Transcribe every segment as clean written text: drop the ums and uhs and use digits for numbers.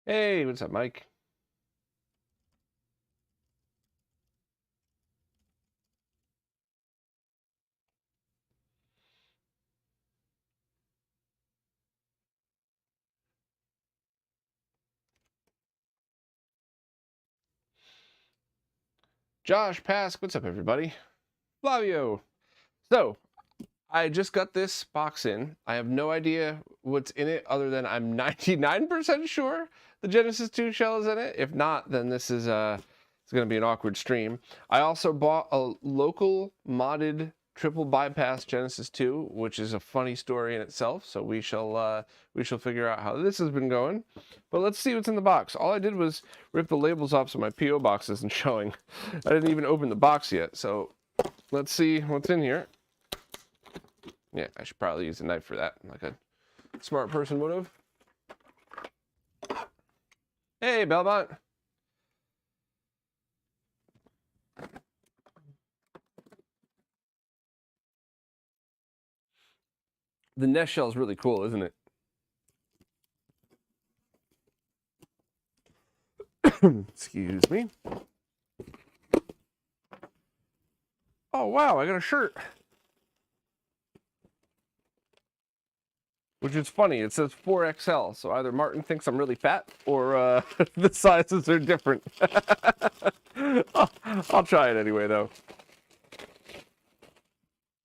Hey, what's up, Mike? Josh Pask, what's up, everybody? Flavio. So, I just got this box in. I have no idea what's in it other than I'm 99% sure the Genesis 2 shell is in it. If not, then this is it's going to be an awkward stream. I also bought a local modded triple bypass Genesis 2, which is a funny story in itself. So we shall figure out how this has been going. But let's see what's in the box. All I did was rip the labels off so my PO box isn't showing. I didn't even open the box yet. So let's see what's in here. Yeah, I should probably use a knife for that, like a smart person would have. Hey, Belmont. The nest shell is really cool, isn't it? Excuse me. Oh, wow, I got a shirt. Which is funny, it says 4XL, so either Martin thinks I'm really fat, or the sizes are different. I'll try it anyway, though.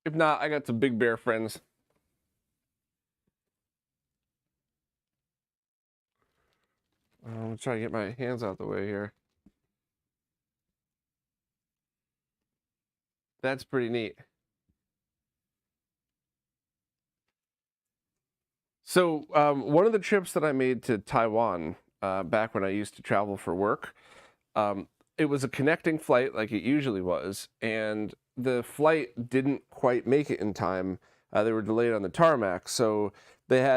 If not, I got some Big Bear friends. I'm gonna try to get my hands out the way here. That's pretty neat. So one of the trips that I made to Taiwan back when I used to travel for work, it was a connecting flight like it usually was, and the flight didn't quite make it in time. They were delayed on the tarmac, so they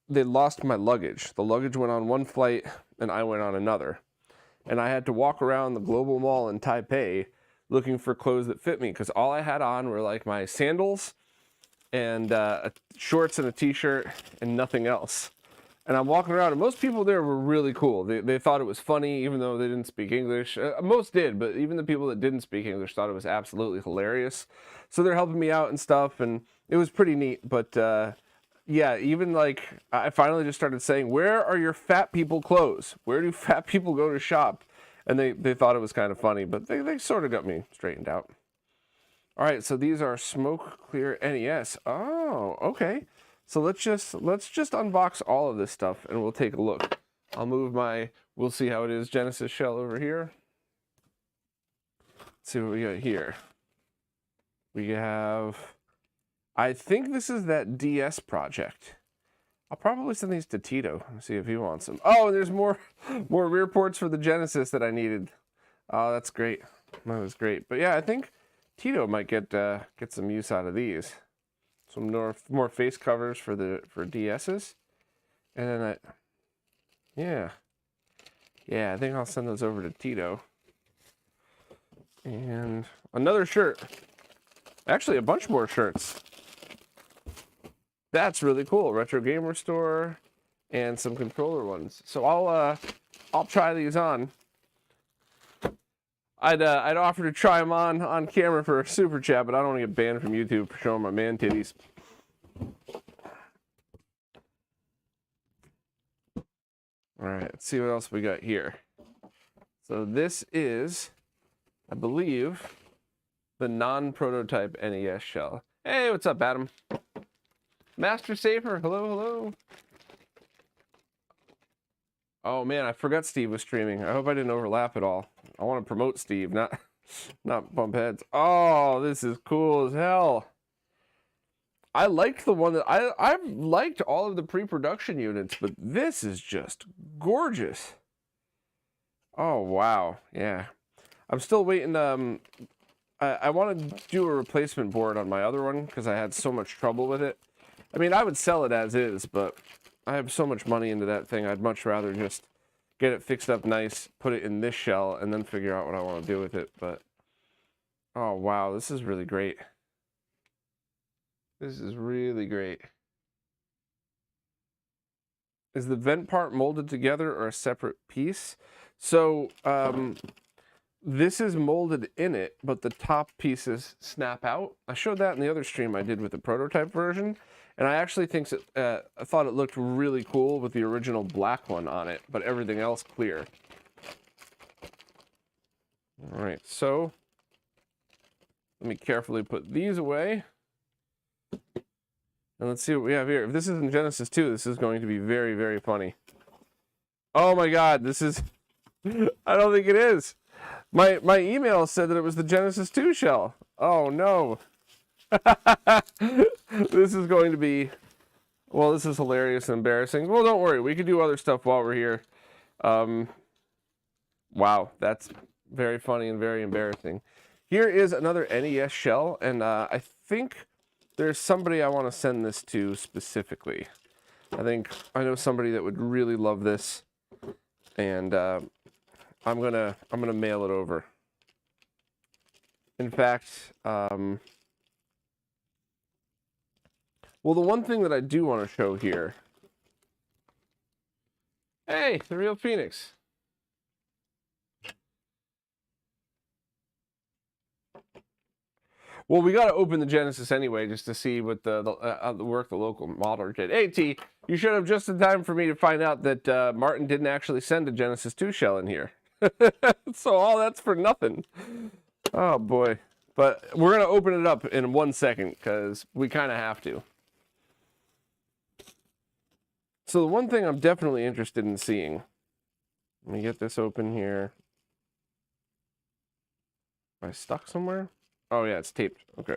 lost my luggage. The luggage went on one flight, and I went on another. And I had to walk around the Global Mall in Taipei looking for clothes that fit me, because all I had on were like my sandals and shorts and a t-shirt and nothing else. And I'm walking around, and most people there were really cool. They thought it was funny, even though they didn't speak English. Most did, but even the people that didn't speak English thought it was absolutely hilarious. So they're helping me out and stuff, and it was pretty neat. But yeah, even like, I finally just started saying, where are your fat people clothes? Where do fat people go to shop? And they thought it was kind of funny, but they sort of got me straightened out. All right, so these are smoke clear NES. Oh, okay. So let's just unbox all of this stuff and we'll take a look. I'll move my we'll see how it is Genesis shell over here. Let's see what we got here. We have, I think this is that DS project. I'll probably send these to Tito and see if he wants them. Oh, and there's more rear ports for the Genesis that I needed. Oh, that's great. That was great. But yeah, I think Tito might get some use out of these. Some more face covers for DS's, and then yeah, I think I'll send those over to Tito. And another shirt. Actually, a bunch more shirts. That's really cool. Retro Gamer Store, and some controller ones. So I'll try these on. I'd offer to try them on camera for a super chat, but I don't want to get banned from YouTube for showing my man titties. All right, let's see what else we got here. So this is, I believe, the non-prototype NES shell. Hey, what's up, Adam? Master Safer, hello, hello. Oh man, I forgot Steve was streaming. I hope I didn't overlap at all. I want to promote Steve, not bump heads. Oh, this is cool as hell. I liked the one that I've liked all of the pre-production units, but this is just gorgeous. Oh wow, yeah. I'm still waiting. I want to do a replacement board on my other one because I had so much trouble with it. I mean, I would sell it as is, but I have so much money into that thing. I'd much rather just get it fixed up nice, put it in this shell, and then figure out what I want to do with it. But oh wow, this is really great. This is really great. is the vent part molded together or a separate piece? So this is molded in it, but the top pieces snap out. I showed that in the other stream I did with the prototype version, and I actually think I thought it looked really cool with the original black one on it, but everything else clear. All right, so let me carefully put these away. And let's see what we have here. If this isn't Genesis 2, this is going to be very, very funny. Oh my God, this is... I don't think it is. My email said that it was the Genesis 2 shell. Oh no. This is going to be... Well, this is hilarious and embarrassing. Well, don't worry. We can do other stuff while we're here. Wow, that's very funny and very embarrassing. Here is another NES shell, and I think there's somebody I want to send this to specifically. I know somebody that would really love this, and I'm gonna mail it over. In fact, well, the one thing that I do want to show here. Hey, the real Phoenix. Well, we got to open the Genesis anyway, just to see what the work the local modder did. Hey, T, you showed up just in time for me to find out that Martin didn't actually send a Genesis 2 shell in here. So all that's for nothing. Oh, boy. But we're going to open it up in 1 second, because we kind of have to. So the one thing I'm definitely interested in seeing. Let me get this open here. Am I stuck somewhere? Oh, yeah, it's taped. Okay.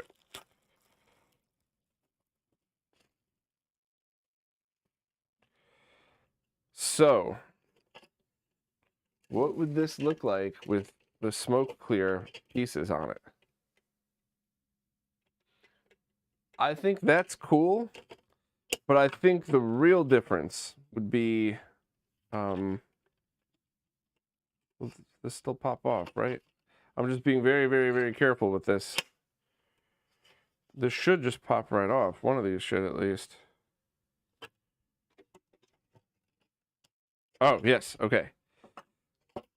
So, what would this look like with the smoke clear pieces on it? I think that's cool, but I think the real difference would be, will this still pop off, right? I'm just being very, very, very careful with this. This should just pop right off. One of these should at least. Oh, yes. Okay.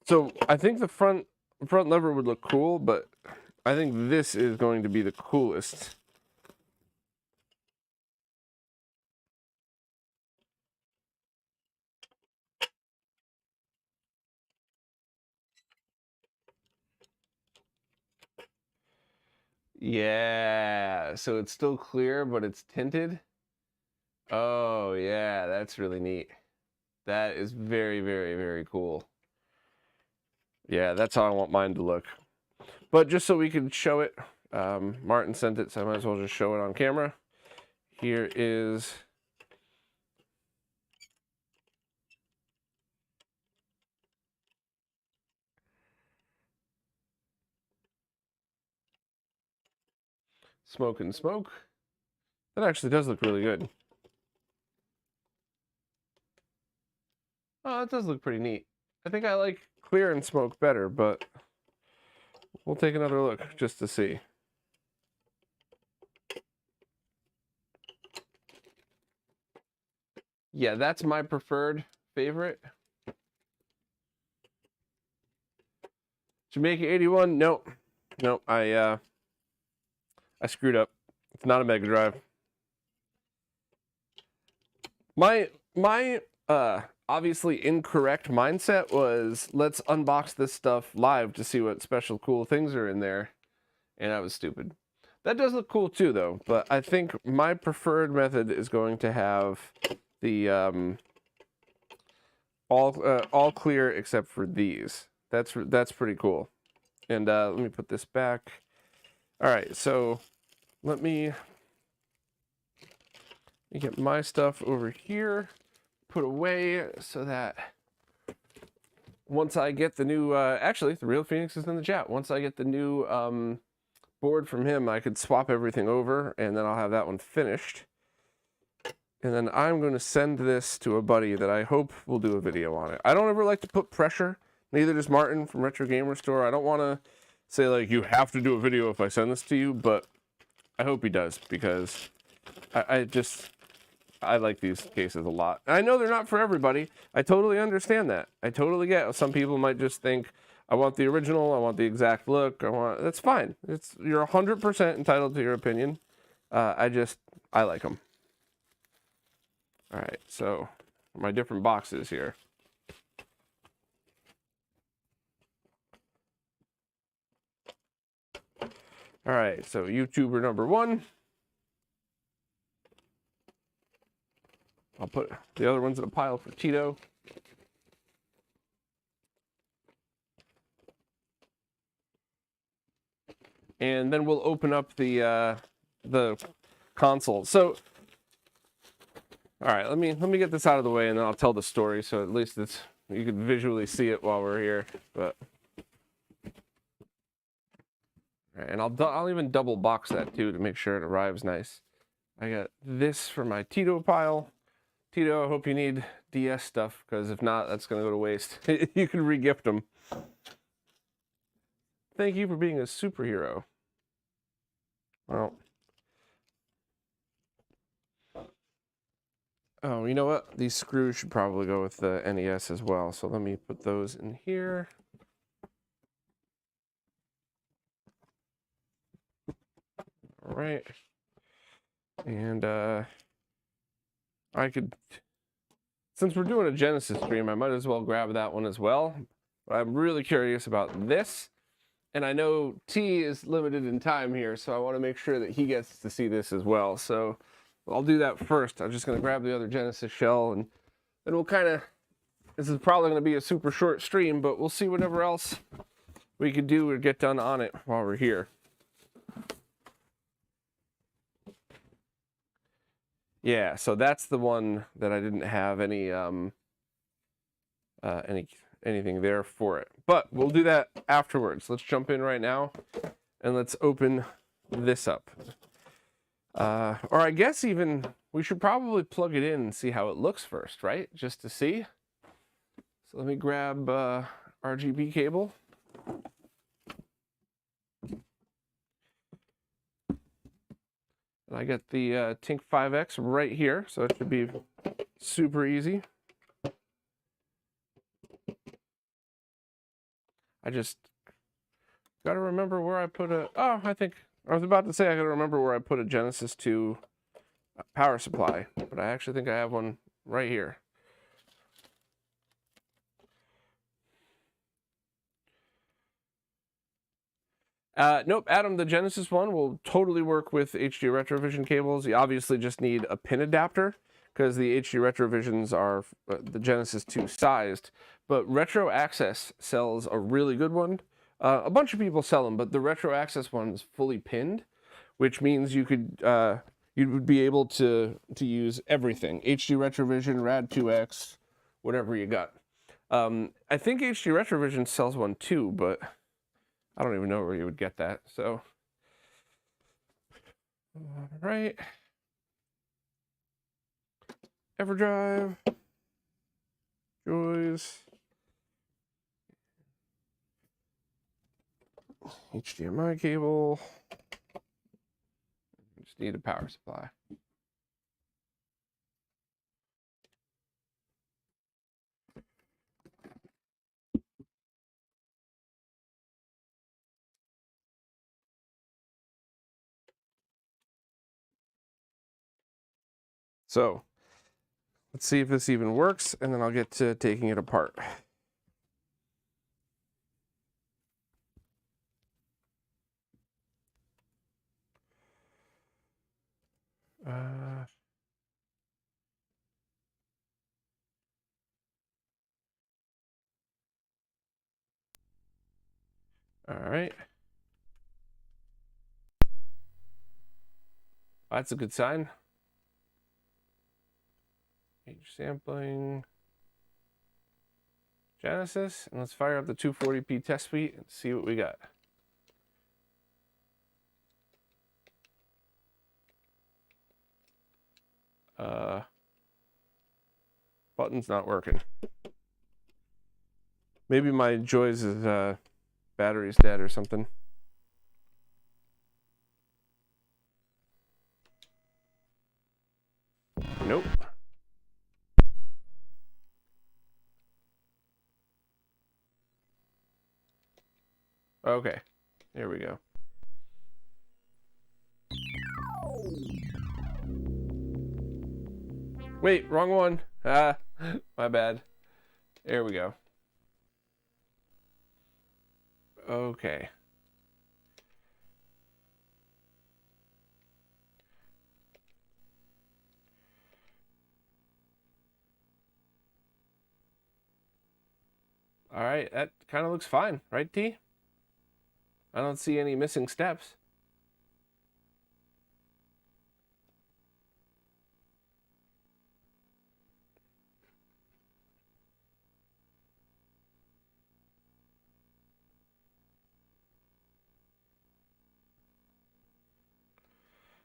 So I think the front lever would look cool, but I think this is going to be the coolest. Yeah, so it's still clear, but it's tinted. Oh, yeah, that's really neat. That is very, very, very cool. Yeah, that's how I want mine to look. But just so we can show it, Martin sent it, so I might as well just show it on camera. Here is... Smoke and Smoke. That actually does look really good. Oh, it does look pretty neat. I think I like Clear and Smoke better, but we'll take another look just to see. Yeah, that's my preferred favorite. Jamaica 81? Nope. Nope, I screwed up. It's not a Mega Drive. My obviously incorrect mindset was, let's unbox this stuff live to see what special cool things are in there. And that was stupid. That does look cool too, though. But I think my preferred method is going to have the all clear except for these. That's pretty cool. And let me put this back. All right, so let me get my stuff over here, put away, so that once I get the new, actually, the real Phoenix is in the chat. Once I get the new board from him, I could swap everything over, and then I'll have that one finished. And then I'm going to send this to a buddy that I hope will do a video on it. I don't ever like to put pressure. Neither does Martin from Retro Gamer Store. I don't want to say, like, you have to do a video if I send this to you, but I hope he does, because I just... I like these cases a lot. I know they're not for everybody. I totally understand that. I totally get it. Some people might just think, I want the original, I want the exact look, that's fine. You're 100% entitled to your opinion. I like them. All right, so my different boxes here. All right, so YouTuber number 1. I'll put the other ones in a pile for Tito. And then we'll open up the console. So, all right, let me get this out of the way, and then I'll tell the story. So at least you can visually see it while we're here. But all right, and I'll even double box that too to make sure it arrives nice. I got this for my Tito pile. Tito, I hope you need DS stuff, because if not, that's gonna go to waste. You can re-gift them. Thank you for being a superhero. Well. Oh, you know what? These screws should probably go with the NES as well. So let me put those in here. All right. And I could, since we're doing a Genesis stream, I might as well grab that one as well. But I'm really curious about this. And I know T is limited in time here, so I want to make sure that he gets to see this as well. So I'll do that first. I'm just going to grab the other Genesis shell, and then we'll kind of, this is probably going to be a super short stream, but we'll see whatever else we could do or get done on it while we're here. Yeah, so that's the one that I didn't have anything there for it. But we'll do that afterwards. Let's jump in right now, and let's open this up. Or I guess even we should probably plug it in and see how it looks first, right? Just to see. So let me grab RGB cable. And I got the Tink 5X right here, so it should be super easy. I just got to remember where I put I was about to say I got to remember where I put a Genesis 2 power supply, but I actually think I have one right here. Nope, Adam, the Genesis one will totally work with HD RetroVision cables. You obviously just need a pin adapter, because the HD RetroVisions are the Genesis 2 sized, but Retro Access sells a really good one. A bunch of people sell them, but the Retro Access one is fully pinned, which means you would be able to use everything. HD RetroVision, Rad 2X, whatever you got. I think HD RetroVision sells one too, but I don't even know where you would get that. So, all right. EverDrive, Joys, HDMI cable. Just need a power supply. So let's see if this even works, and then I'll get to taking it apart. All right. That's a good sign. Page sampling. Genesis, and let's fire up the 240p test suite and see what we got. Button's not working. Maybe my Joys' battery's dead or something. Nope. Okay, there we go. Wait, wrong one. Ah, my bad. There we go. Okay. All right, that kind of looks fine, right, T? I don't see any missing steps.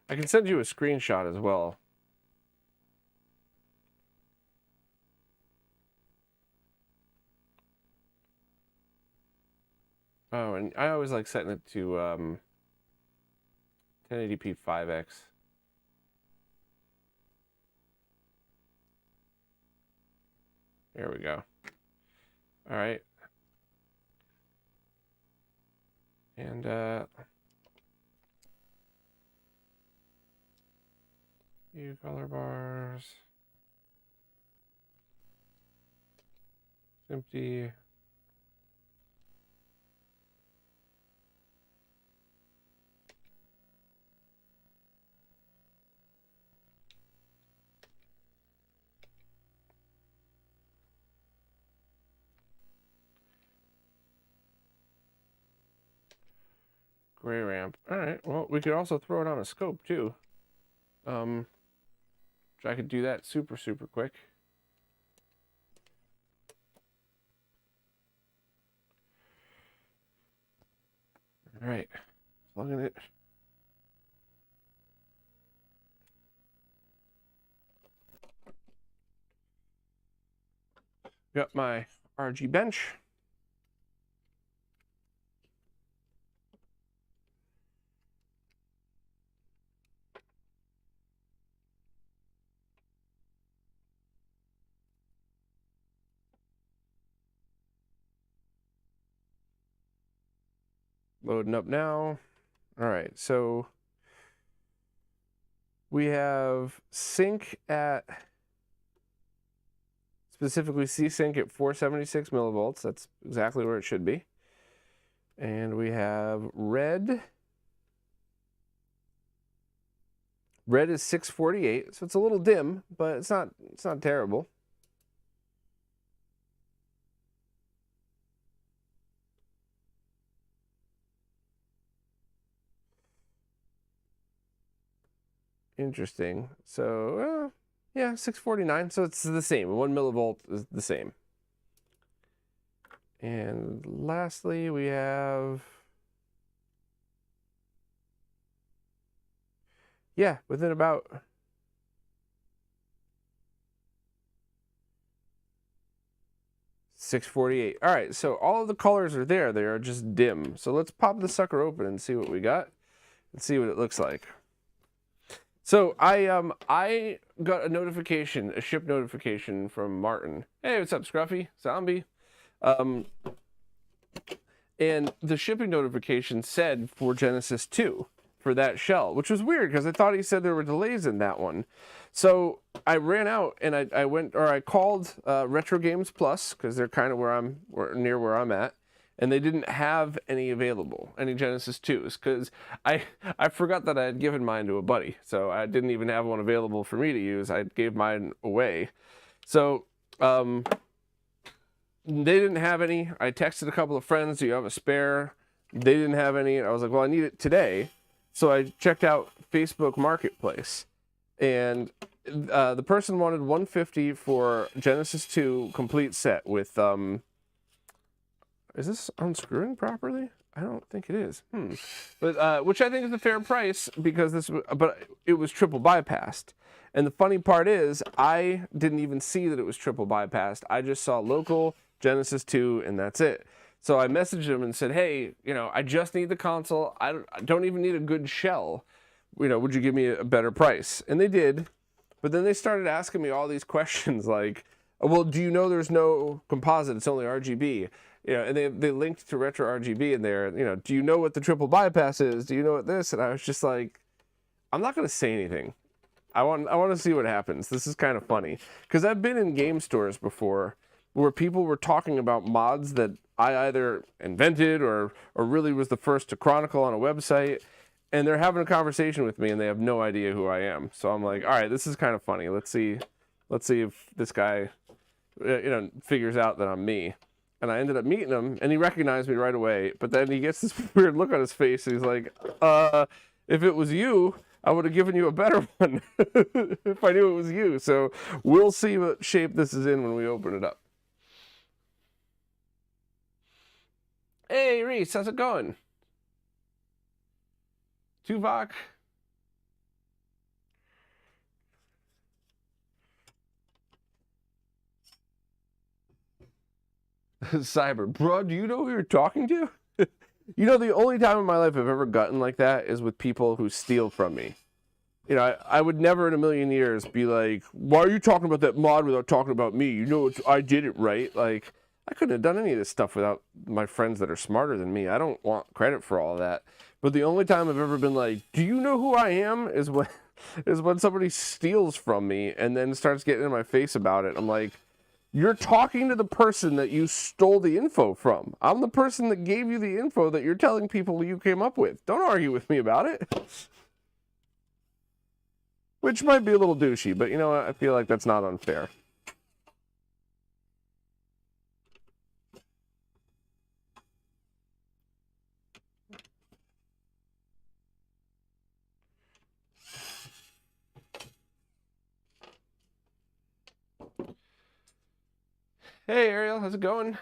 I can send you a screenshot as well. Oh, and I always like setting it to 1080p 5x. There we go. All right. And view color bars. Empty. Gray ramp. All right. Well, we could also throw it on a scope too. So I could do that super quick. All right. Plugging it. Got my RG bench. Loading up now. All right, so we have sync at, specifically C-Sync at 476 millivolts. That's exactly where it should be. And we have red. Red is 648, so it's a little dim, but it's not terrible. Interesting. So, yeah, 649. So it's the same. 1 millivolt is the same. And lastly, we have, yeah, within about 648. All right, so all of the colors are there. They are just dim. So let's pop the sucker open and see what we got and see what it looks like. So I got a notification, a ship notification from Martin. Hey, what's up, Scruffy? Zombie. And the shipping notification said for Genesis 2 for that shell, which was weird because I thought he said there were delays in that one. So I ran out and I called Retro Games Plus because they're kind of near where I'm at. And they didn't have any available, any Genesis 2s, because I forgot that I had given mine to a buddy, so I didn't even have one available for me to use. I gave mine away. So they didn't have any. I texted a couple of friends, do you have a spare? They didn't have any. I was like, well, I need it today. So I checked out Facebook Marketplace, and the person wanted $150 for Genesis 2 complete set with is this unscrewing properly? I don't think it is. But which I think is a fair price because but it was triple bypassed. And the funny part is I didn't even see that it was triple bypassed. I just saw local Genesis 2 and that's it. So I messaged him and said, hey, I just need the console. I don't even need a good shell. Would you give me a better price? And they did. But then they started asking me all these questions like, well, do you know there's no composite? It's only RGB. You know, and they linked to RetroRGB in there. You know, do you know what the triple bypass is? Do you know what this? And I was just like, I'm not going to say anything. I want to see what happens. This is kind of funny because I've been in game stores before where people were talking about mods that I either invented or really was the first to chronicle on a website, and they're having a conversation with me and they have no idea who I am. So I'm like, all right, this is kind of funny. Let's see if this guy, you know, figures out that I'm me. And I ended up meeting him, and he recognized me right away. But then he gets this weird look on his face, and he's like, if it was you, I would have given you a better one if I knew it was you. So we'll see what shape this is in when we open it up. Hey, Reese, how's it going? Tuvok. Cyber. Bro, do you know who you're talking to? You know, the only time in my life I've ever gotten like that is with people who steal from me. You know, I would never in a million years be like, why are you talking about that mod without talking about me? You know, I did it right. Like, I couldn't have done any of this stuff without my friends that are smarter than me. I don't want credit for all of that. But the only time I've ever been like, do you know who I am? Is when somebody steals from me and then starts getting in my face about it. I'm like, you're talking to the person that you stole the info from. I'm the person that gave you the info that you're telling people you came up with. Don't argue with me about it. Which might be a little douchey, but you know what? I feel like that's not unfair. Hey, Ariel, how's it going?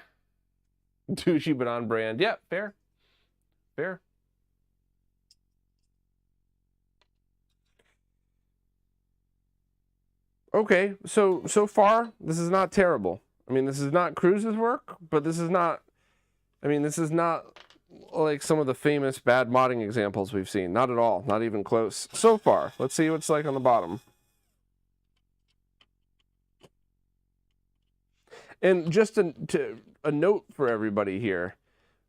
Douchey, but on brand. Yeah, fair. Fair. Okay, so far, this is not terrible. I mean, this is not Cruz's work, but this is not, I mean, this is not like some of the famous bad modding examples we've seen. Not at all. Not even close. So far. Let's see what's like on the bottom. And just a note for everybody here.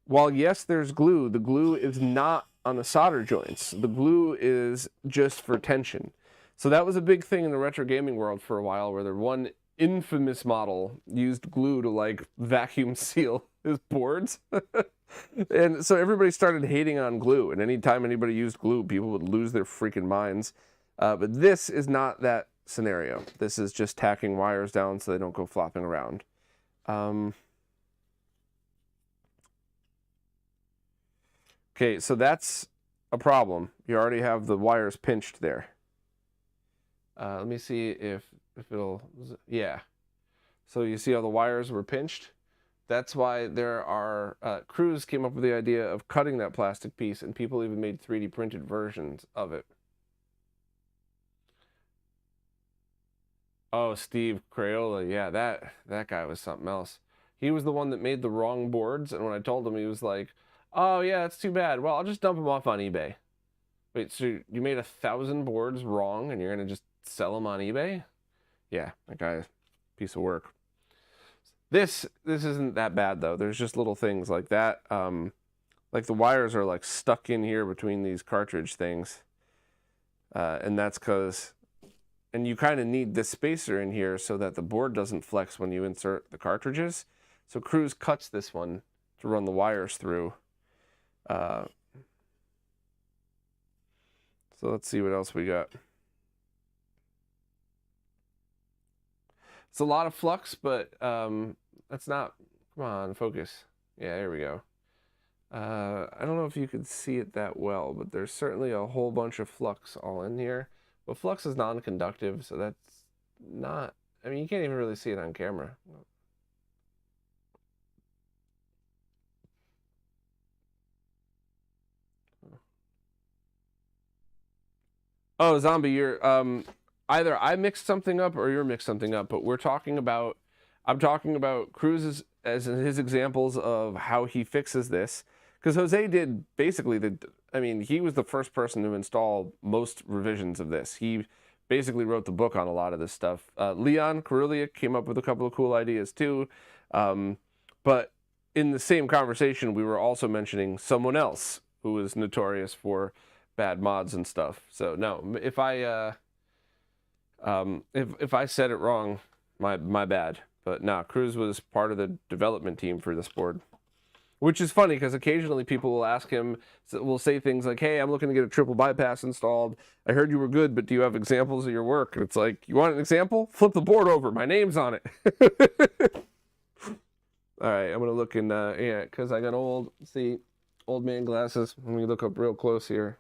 While, yes, there's glue, the glue is not on the solder joints. The glue is just for tension. So that was a big thing in the retro gaming world for a while, where the one infamous model used glue to, like, vacuum seal his boards. And so everybody started hating on glue. And anytime anybody used glue, people would lose their freaking minds. But this is not that scenario. This is just tacking wires down so they don't go flopping around. Okay, so that's a problem. You already have the wires pinched there. Let me see if it'll, yeah. So you see how the wires were pinched? That's why there are, Cruz came up with the idea of cutting that plastic piece, and people even made 3D printed versions of it. Oh, Steve Crayola, yeah, that guy was something else. He was the one that made the wrong boards, and when I told him, he was like, oh yeah, that's too bad. Well, I'll just dump them off on eBay. Wait, so you made 1,000 boards wrong, and you're gonna just sell them on eBay? Yeah, that guy's a piece of work. This isn't that bad though. There's just little things like that. Like the wires are like stuck in here between these cartridge things, and that's because. And you kind of need this spacer in here so that the board doesn't flex when you insert the cartridges. So Cruz cuts this one to run the wires through. So let's see what else we got. It's a lot of flux, but that's not, come on, focus. Yeah, there we go. I don't know if you could see it that well, but there's certainly a whole bunch of flux all in here. But flux is non-conductive, so that's not, I mean, you can't even really see it on camera. Oh, Zombie, you're, either I mixed something up or you're mixed something up, but we're talking about, I'm talking about Cruz's, as in his examples of how he fixes this. Because Jose did basically I mean, he was the first person to install most revisions of this. He basically wrote the book on a lot of this stuff. Leon Karuliak came up with a couple of cool ideas too. But in the same conversation, we were also mentioning someone else who was notorious for bad mods and stuff. So no, if I said it wrong, my bad. But nah, Cruz was part of the development team for this board. Which is funny because occasionally people will ask him, will say things like, hey, I'm looking to get a triple bypass installed. I heard you were good, but do you have examples of your work? And it's like, you want an example? Flip the board over. My name's on it. All right, I'm going to look in, yeah, because I got old man glasses. Let me look up real close here.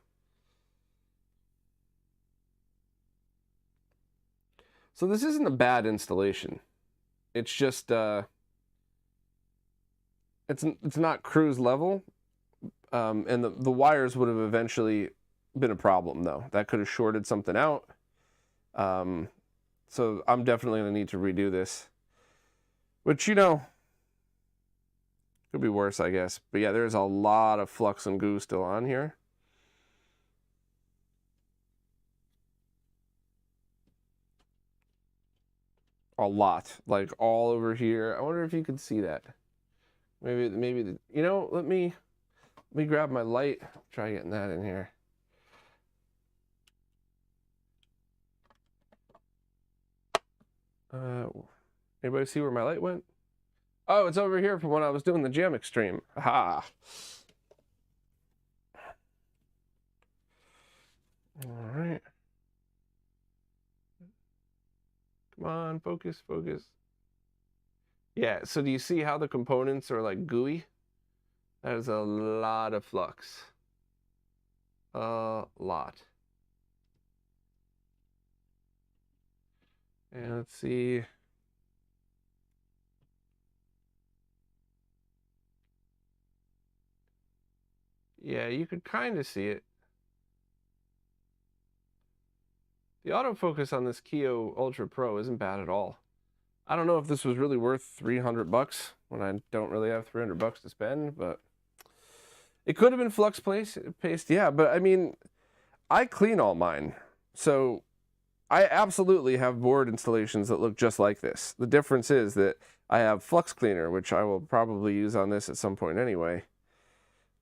So this isn't a bad installation. It's just, it's not cruise level, and the wires would have eventually been a problem though. That could have shorted something out. So I'm definitely gonna need to redo this, which, you know, could be worse, I guess. But yeah, there's a lot of flux and goo still on here. A lot, like all over here. I wonder if you could see that. Maybe you know, let me grab my light, try getting that in here. Anybody see where my light went? Oh, it's over here from when I was doing the Jam Extreme. Ha. All right. Come on, focus, focus. Yeah, so do you see how the components are like gooey? That is a lot of flux. A lot. And let's see. Yeah, you could kind of see it. The autofocus on this Keo Ultra Pro isn't bad at all. I don't know if this was really worth 300 bucks when I don't really have 300 bucks to spend, but it could have been flux paste. Yeah, but I mean, I clean all mine. So I absolutely have board installations that look just like this. The difference is that I have flux cleaner, which I will probably use on this at some point anyway.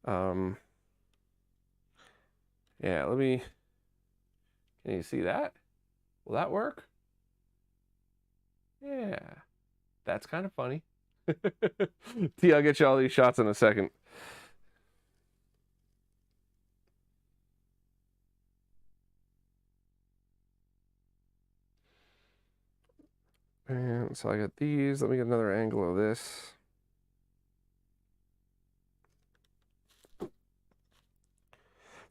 Yeah, can you see that? Will that work? Yeah, that's kind of funny. T, I'll get you all these shots in a second. And so I got these. Let me get another angle of this.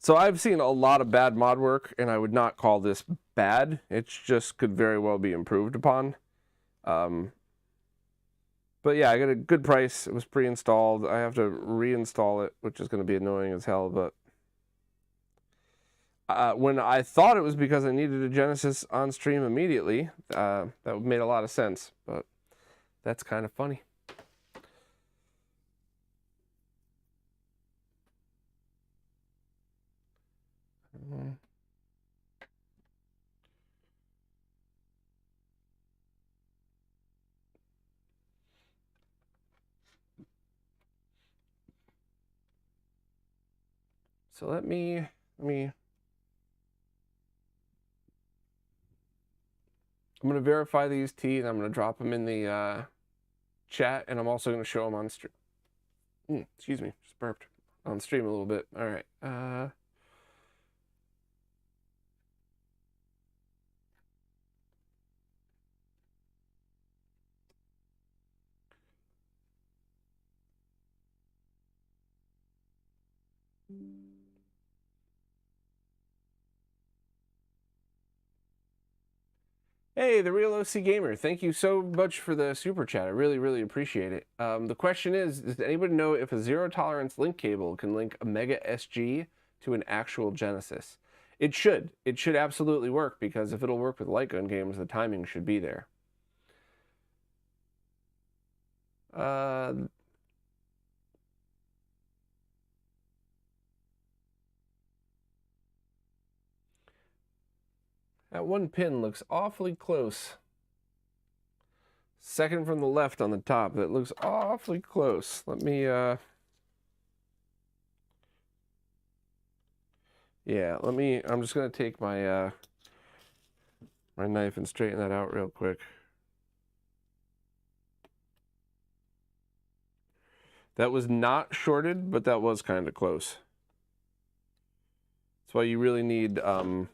So I've seen a lot of bad mod work, and I would not call this bad. It just could very well be improved upon. But yeah, I got a good price. It was pre-installed. I have to reinstall it, which is going to be annoying as hell. But when I thought it was because I needed a Genesis on stream immediately, that made a lot of sense. But that's kind of funny. So let me I'm going to verify these T, and I'm going to drop them in the chat, and I'm also going to show them on stream. Excuse me, just burped on stream a little bit. All right. Hey, the real OC Gamer, thank you so much for the super chat. I really, really appreciate it. The question is, does anybody know if a zero tolerance link cable can link a Mega SG to an actual Genesis? It should. It should absolutely work, because if it'll work with light gun games, the timing should be there. That one pin looks awfully close. Second from the left on the top. That looks awfully close. Let me, yeah, I'm just going to take my, my knife and straighten that out real quick. That was not shorted, but that was kind of close. That's why you really need a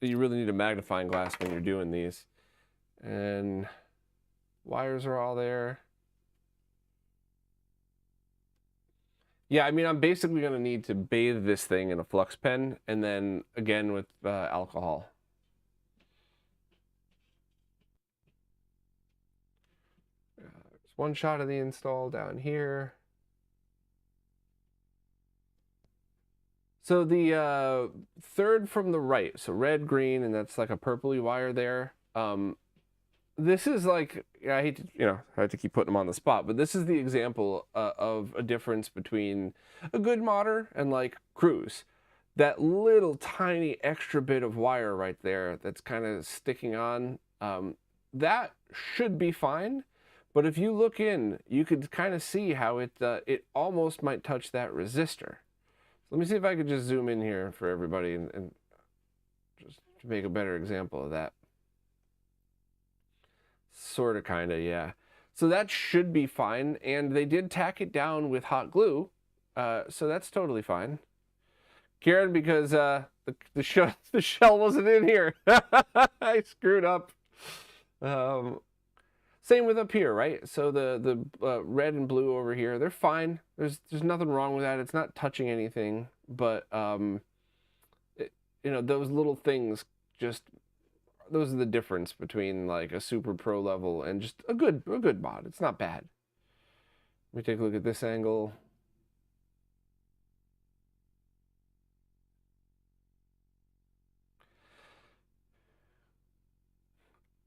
magnifying glass when you're doing these. And wires are all there. Yeah, I mean, I'm basically going to need to bathe this thing in a flux pen, and then again with alcohol. There's one shot of the install down here. So the third from the right, so red, green, and that's like a purpley wire there. This is like, I hate to, I have to keep putting them on the spot, but this is the example of a difference between a good modder and like cruise. That little tiny extra bit of wire right there that's kind of sticking on, that should be fine. But if you look in, you could kind of see how it almost might touch that resistor. Let me see if I could just zoom in here for everybody and just to make a better example of that. Sort of, kind of, yeah. So that should be fine, and they did tack it down with hot glue, so that's totally fine. Karen, because the shell wasn't in here. I screwed up. Same with up here, right? So the red and blue over here, they're fine. There's nothing wrong with that. It's not touching anything, but those little things, just those are the difference between like a super pro level and just a good mod. It's not bad. Let me take a look at this angle.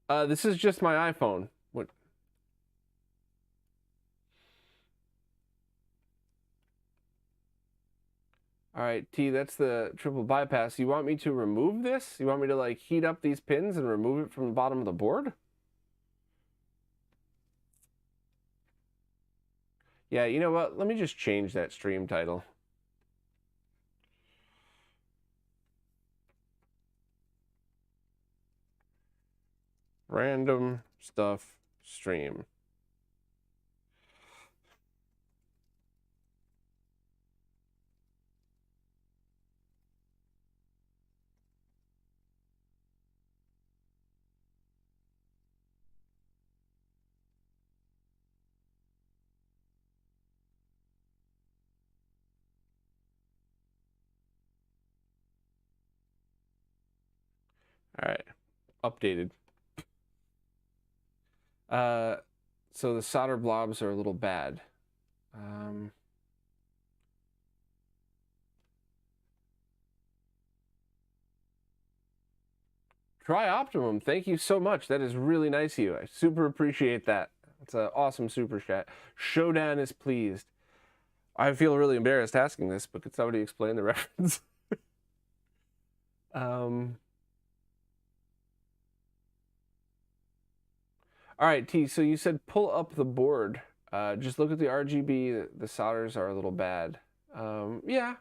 This is just my iPhone. What? All right, T, that's the triple bypass. You want me to remove this? You want me to like heat up these pins and remove it from the bottom of the board? Yeah, you know what? Let me just change that stream title. Random stuff stream. All right, updated. So the solder blobs are a little bad. Try Optimum. Thank you so much. That is really nice of you. I super appreciate that. It's an awesome super chat. Showdown is pleased. I feel really embarrassed asking this, but could somebody explain the reference? All right, T, so you said pull up the board. Just look at the RGB. The solders are a little bad. Yeah.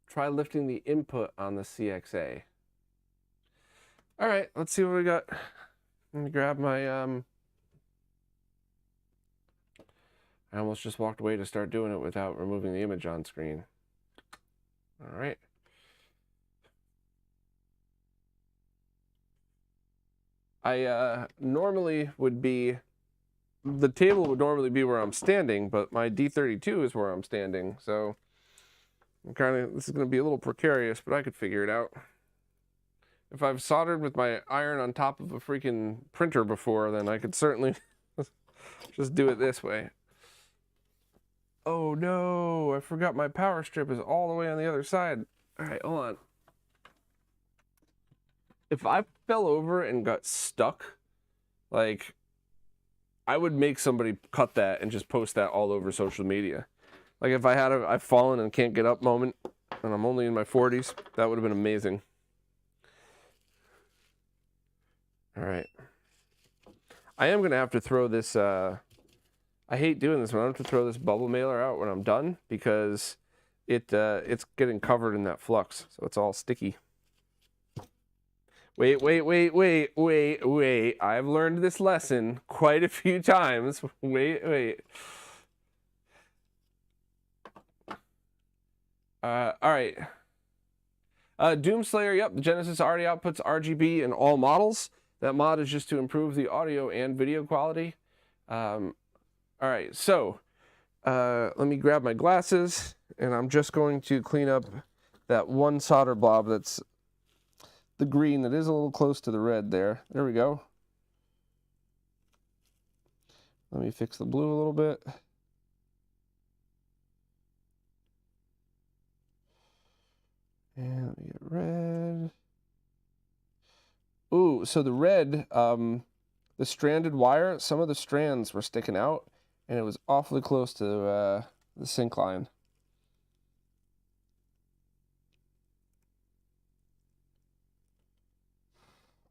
Try lifting the input on the CXA. All right, let's see what we got. Let me grab my... I almost just walked away to start doing it without removing the image on screen. All right. I normally would be, the table would normally be where I'm standing, but my D32 is where I'm standing, so I'm this is going to be a little precarious, but I could figure it out. If I've soldered with my iron on top of a freaking printer before, then I could certainly just do it this way. Oh no, I forgot my power strip is all the way on the other side. All right, hold on. If I fell over and got stuck, like, I would make somebody cut that and just post that all over social media. Like if I had a I've fallen and can't get up moment, and I'm only in my 40s. That would have been amazing. All right. I am going to have to throw this, I hate doing this, but I'm going to have to throw this bubble mailer out when I'm done because it's getting covered in that flux, so it's all sticky. Wait. I've learned this lesson quite a few times. Wait. All right. Doomslayer, yep, the Genesis already outputs RGB in all models. That mod is just to improve the audio and video quality. All right, so let me grab my glasses, and I'm just going to clean up that one solder blob that's the green that is a little close to the red there. There we go. Let me fix the blue a little bit. And let me get red. Ooh, so the red, the stranded wire, some of the strands were sticking out, and it was awfully close to the sync line.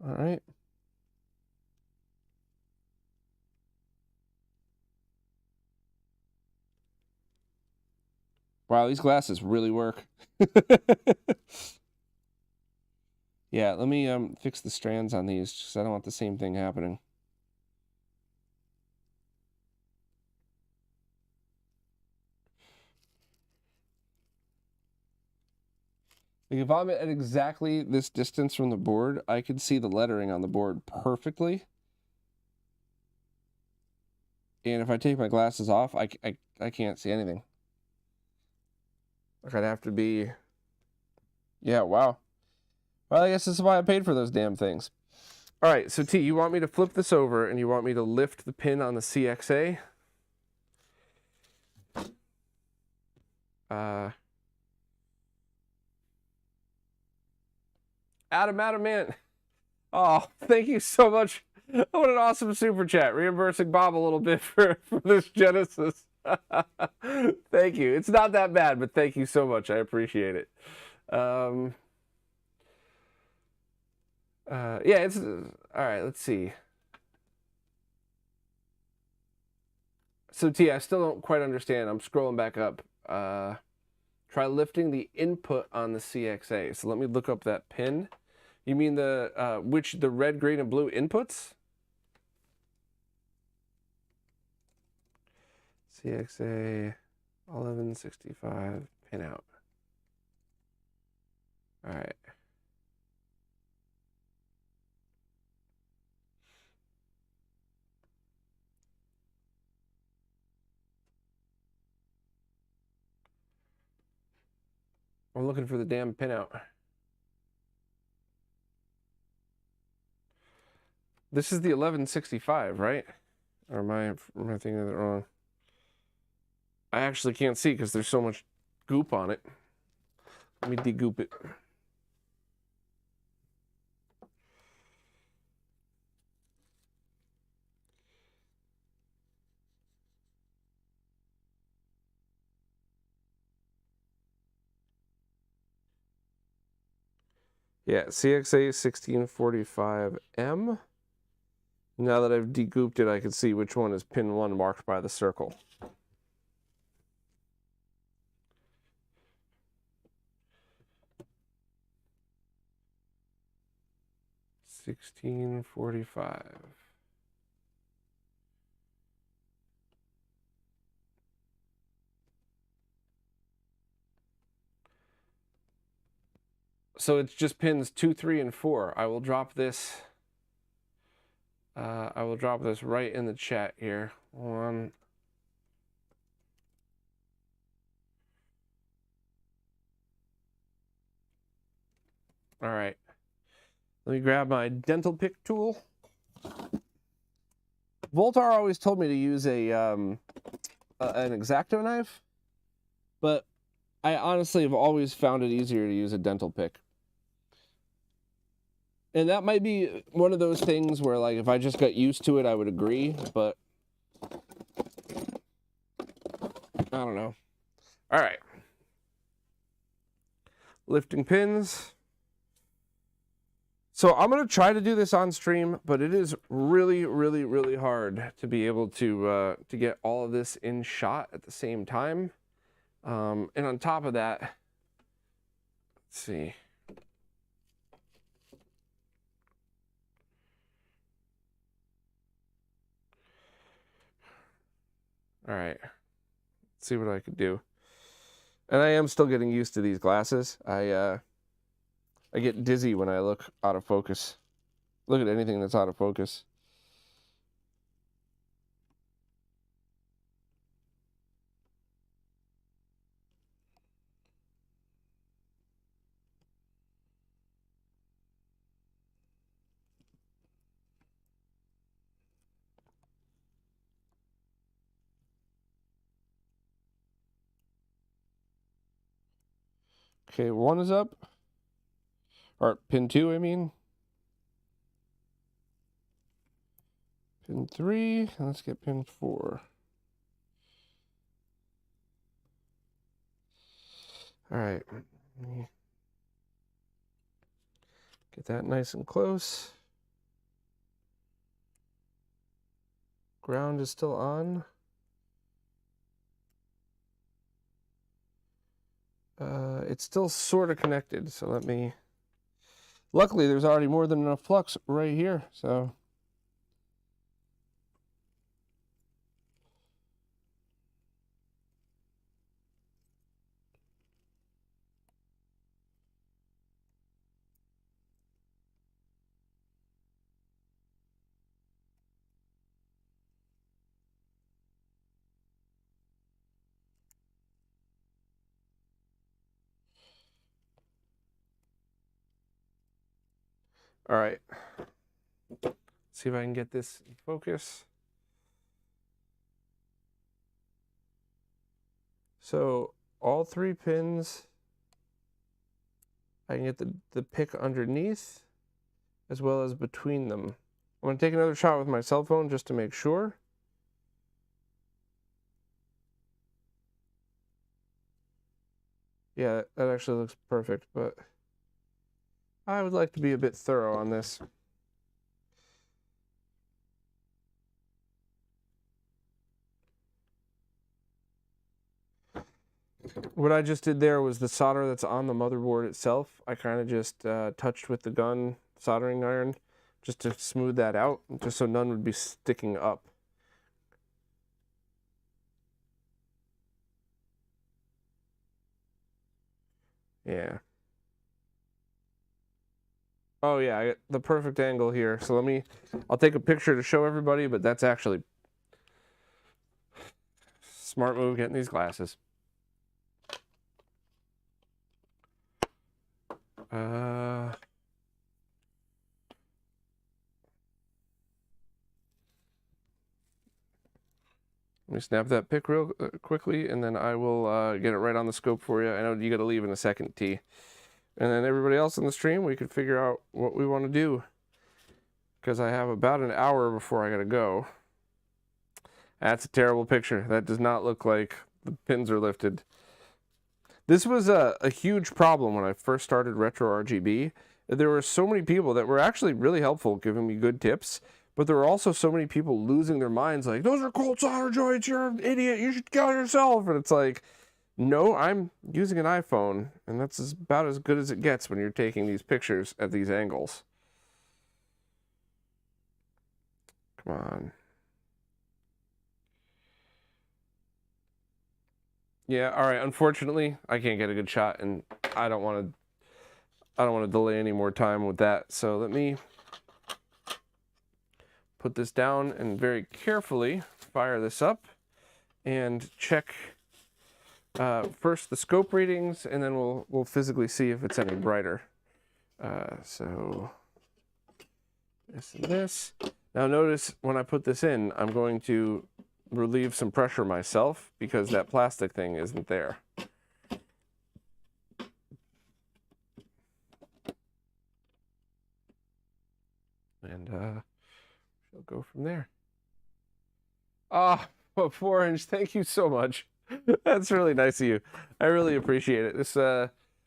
All right. Wow, these glasses really work. Yeah, let me fix the strands on these, because I don't want the same thing happening. Like if I'm at exactly this distance from the board, I can see the lettering on the board perfectly. And if I take my glasses off, I can't see anything. Like I'd have to be... Yeah, wow. Well, I guess this is why I paid for those damn things. All right, so T, you want me to flip this over and you want me to lift the pin on the CXA? Adam, man. Oh, thank you so much. What an awesome super chat. Reimbursing Bob a little bit for this Genesis. Thank you. It's not that bad, but thank you so much. I appreciate it. Yeah, it's all right. Let's see. So T, I still don't quite understand. I'm scrolling back up. Try lifting the input on the CXA. So let me look up that pin. You mean the red, green, and blue inputs? CXA 1165 pin out. All right. I'm looking for the damn pinout. This is the 1165, right? Or am I thinking of it wrong? I actually can't see because there's so much goop on it. Let me de-goop it. Yeah, CXA 1645M. Now that I've de-gooped it, I can see which one is pin 1 marked by the circle. $16.45. So it's just pins 2, 3, and 4. I will drop this. I will drop this right in the chat here. One. All right. Let me grab my dental pick tool. Voltar always told me to use an X-Acto knife, but I honestly have always found it easier to use a dental pick. And that might be one of those things where, like, if I just got used to it, I would agree, but I don't know. All right. lifting pins. So I'm going to try to do this on stream, but it is really, really, really hard to be able to get all of this in shot at the same time. And on top of that, let's see. All right, let's see what I could do. And I am still getting used to these glasses. I get dizzy when I look out of focus. Look at anything that's out of focus. Okay, 1 is up. Or pin 2, I mean. Pin 3, and let's get pin 4. All right, get that nice and close. Ground is still on. It's still sort of connected, so let me... Luckily, there's already more than enough flux right here, so... All right, let's see if I can get this in focus. So all 3 pins, I can get the pick underneath as well as between them. I'm going to take another shot with my cell phone just to make sure. Yeah, that actually looks perfect, but I would like to be a bit thorough on this. What I just did there was the solder that's on the motherboard itself. I kind of just touched with the gun soldering iron just to smooth that out, just so none would be sticking up. Yeah. Oh yeah, I got the perfect angle here. So I'll take a picture to show everybody, but that's actually smart move getting these glasses. Let me snap that pic real quickly, and then I will get it right on the scope for you. I know you got to leave in a second, T. And then everybody else in the stream, we can figure out what we want to do, because I have about an hour before I got to go. That's a terrible picture. That does not look like the pins are lifted. This was a huge problem when I first started RetroRGB. There were so many people that were actually really helpful, giving me good tips, but there were also so many people losing their minds, like, those are cold solder joints, you're an idiot, you should kill yourself. And it's like, no, I'm using an iPhone, and that's about as good as it gets when you're taking these pictures at these angles. Come on. Yeah, all right, unfortunately, I can't get a good shot, and I don't want to delay any more time with that. So let me put this down and very carefully fire this up and check first the scope readings, and then we'll physically see if it's any brighter. So this and this. Now notice when I put this in, I'm going to relieve some pressure myself because that plastic thing isn't there. And she'll go from there. Ah, 4-inch, thank you so much. That's really nice of you. I really appreciate it. This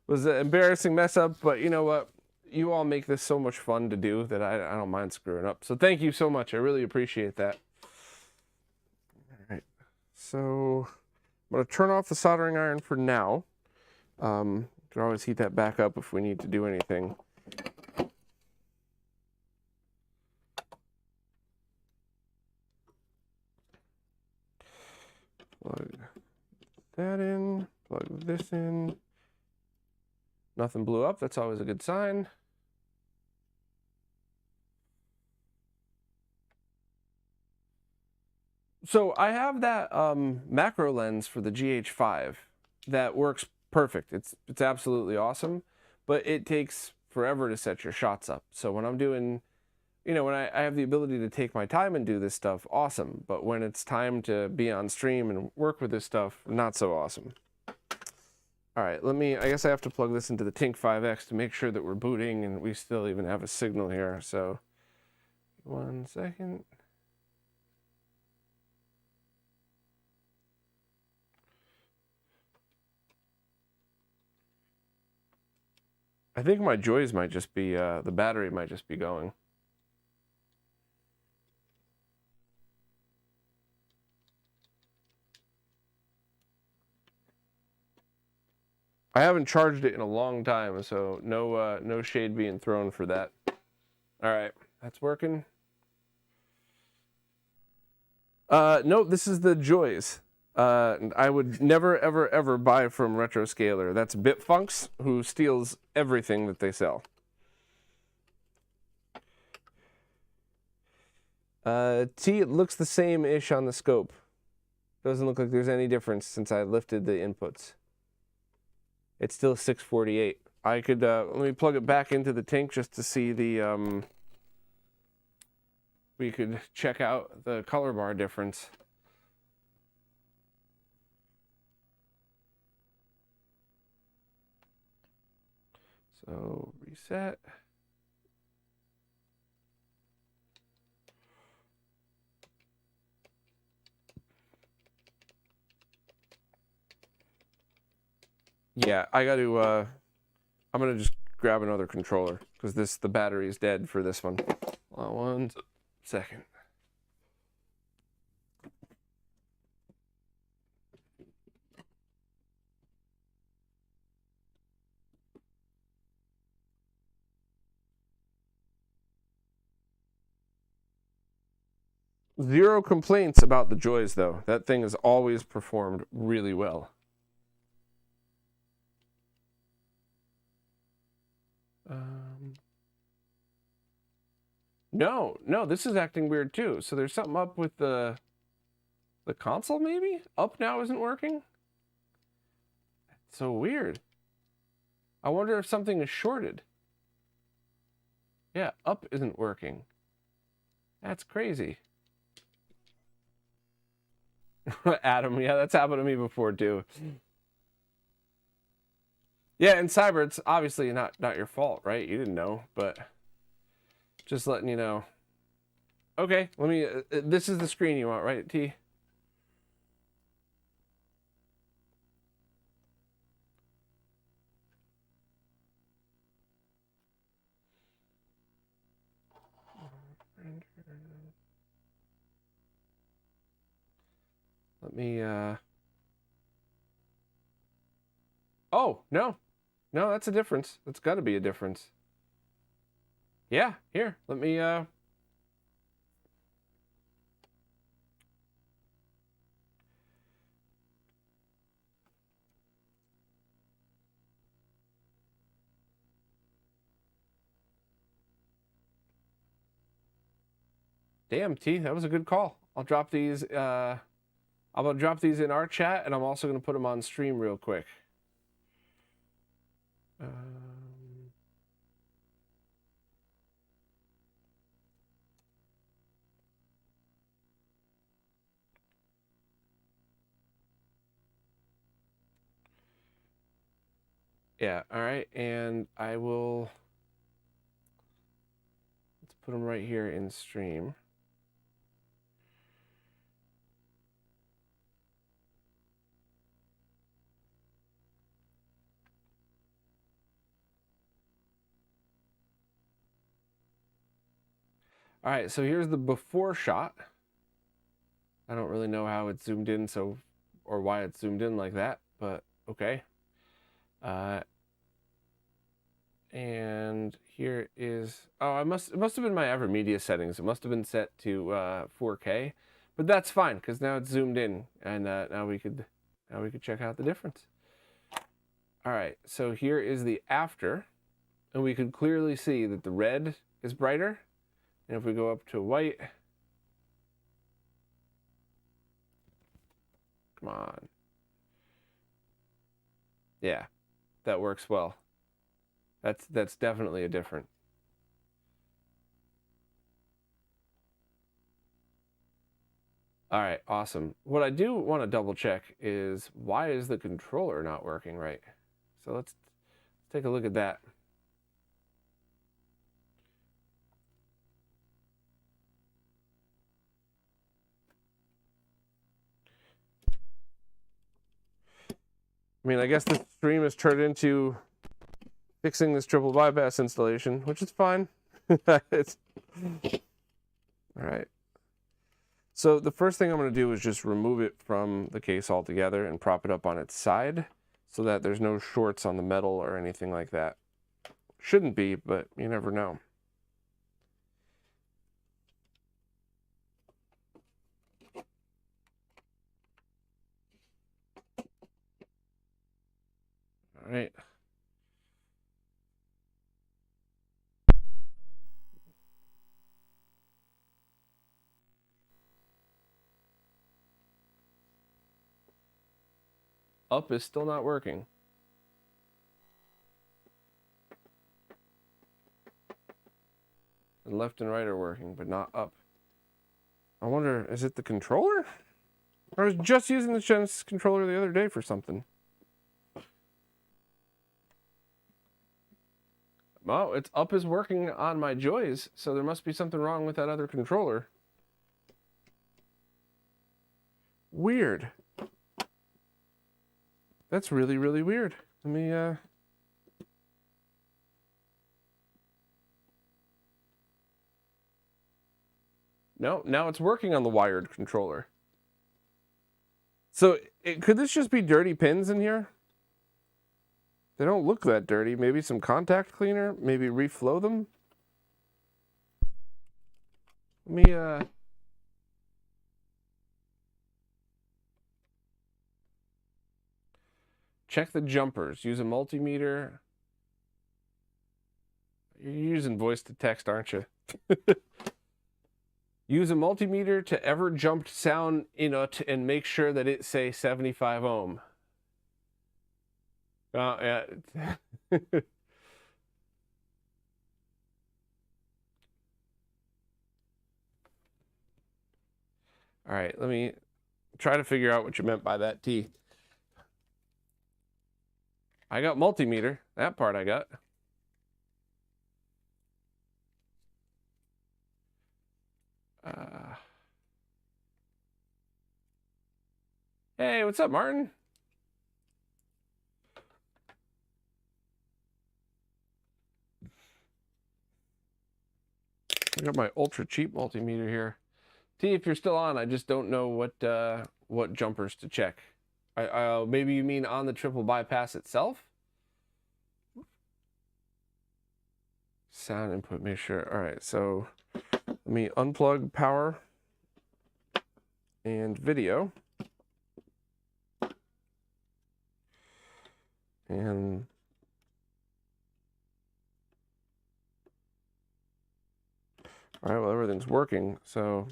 was an embarrassing mess up, but you know what? You all make this so much fun to do that I don't mind screwing up. So thank you so much. I really appreciate that. All right. So I'm going to turn off the soldering iron for now. Can always heat that back up if we need to do anything. Plug that in, plug this in. Nothing blew up, that's always a good sign. So I have that macro lens for the GH5 that works perfect. It's absolutely awesome, but it takes forever to set your shots up. So when I'm doing, when I have the ability to take my time and do this stuff, awesome. But when it's time to be on stream and work with this stuff, not so awesome. All right, I guess I have to plug this into the Tink 5X to make sure that we're booting and we still even have a signal here. So 1 second. I think my joys might just be, the battery might just be going. I haven't charged it in a long time, so no shade being thrown for that. All right, that's working. No, this is the joys. I would never, ever, ever buy from RetroScaler. That's Bitfunks, who steals everything that they sell. T, it looks the same-ish on the scope. Doesn't look like there's any difference since I lifted the inputs. It's still 648. I could, let me plug it back into the Tink just to see the, we could check out the color bar difference. So reset. Yeah, I got to, I'm going to just grab another controller because the battery is dead for this one. 1 second. Zero complaints about the joys, though. That thing has always performed really well. No, this is acting weird too. So there's something up with the console, maybe? Up now isn't working? That's so weird. I wonder if something is shorted. Yeah, up isn't working. That's crazy. Adam, yeah, that's happened to me before too. Yeah, and Cyber, it's obviously not your fault, right? You didn't know, but just letting you know. Okay, let me, this is the screen you want, right, T? Let me, oh, no, that's a difference. That's got to be a difference. Yeah, here, let me, damn, T, that was a good call. I'll drop these, I'm gonna drop these in our chat, and I'm also gonna put them on stream real quick. Yeah, all right, and I will, let's put them right here in stream. All right, so here's the before shot. I don't really know how it's zoomed in, or why it's zoomed in like that, but okay. And here is, oh, it must have been my Evermedia settings. It must have been set to 4K, but that's fine because now it's zoomed in, and now we could check out the difference. All right, so here is the after, and we could clearly see that the red is brighter, and if we go up to white, come on, yeah, that works well. That's definitely a different. All right, awesome. What I do want to double check is why is the controller not working right? So let's take a look at that. I mean, I guess this stream has turned into fixing this triple bypass installation, which is fine. It's all right. So the first thing I'm going to do is just remove it from the case altogether and prop it up on its side so that there's no shorts on the metal or anything like that. Shouldn't be, but you never know. All right. Up is still not working. And left and right are working, but not up. I wonder, is it the controller? I was just using the Genesis controller the other day for something. Well, it's up is working on my joys, so there must be something wrong with that other controller. Weird. That's really, really weird. Let me, No, now it's working on the wired controller. So, could this just be dirty pins in here? They don't look that dirty. Maybe some contact cleaner? Maybe reflow them? Let me, check the jumpers. Use a multimeter. You're using voice to text, aren't you? Use a multimeter to ever jumped sound input and make sure that it say 75 ohm. Yeah. All right, let me try to figure out what you meant by that T. I got multimeter. That part I got. Hey, what's up, Martin? I got my ultra cheap multimeter here. T, if you're still on, I just don't know what jumpers to check. Maybe you mean on the triple bypass itself? Sound input, make sure. All right, so let me unplug power and video. And all right, well, everything's working, so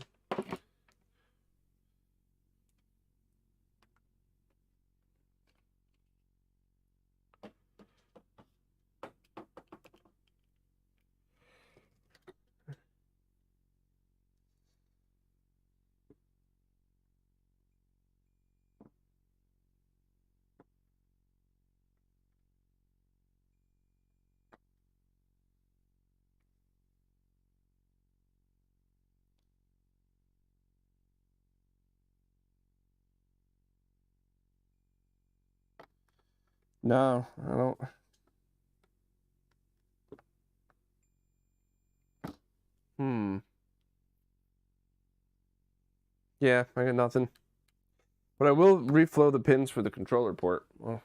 no, I don't. Yeah, I got nothing. But I will reflow the pins for the controller port. Well,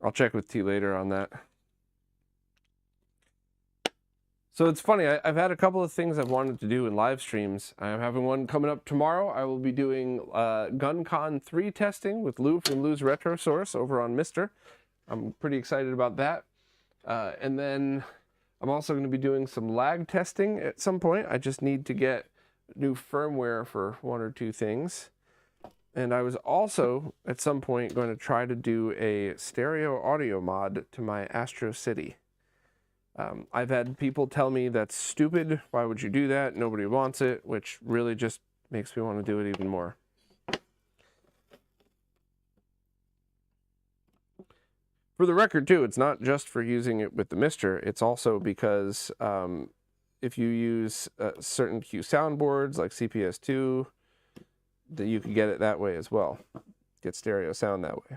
I'll check with T later on that. So it's funny, I've had a couple of things I've wanted to do in live streams. I'm having one coming up tomorrow. I will be doing GunCon 3 testing with Lou from Lou's Retro Source over on Mister. I'm pretty excited about that. And then I'm also going to be doing some lag testing at some point. I just need to get new firmware for one or two things. And I was also, at some point, going to try to do a stereo audio mod to my Astro City. I've had people tell me that's stupid. Why would you do that? Nobody wants it, which really just makes me want to do it even more. For the record, too, it's not just for using it with the Mister. It's also because if you use certain Q soundboards like CPS2, that you can get it that way as well. Get stereo sound that way.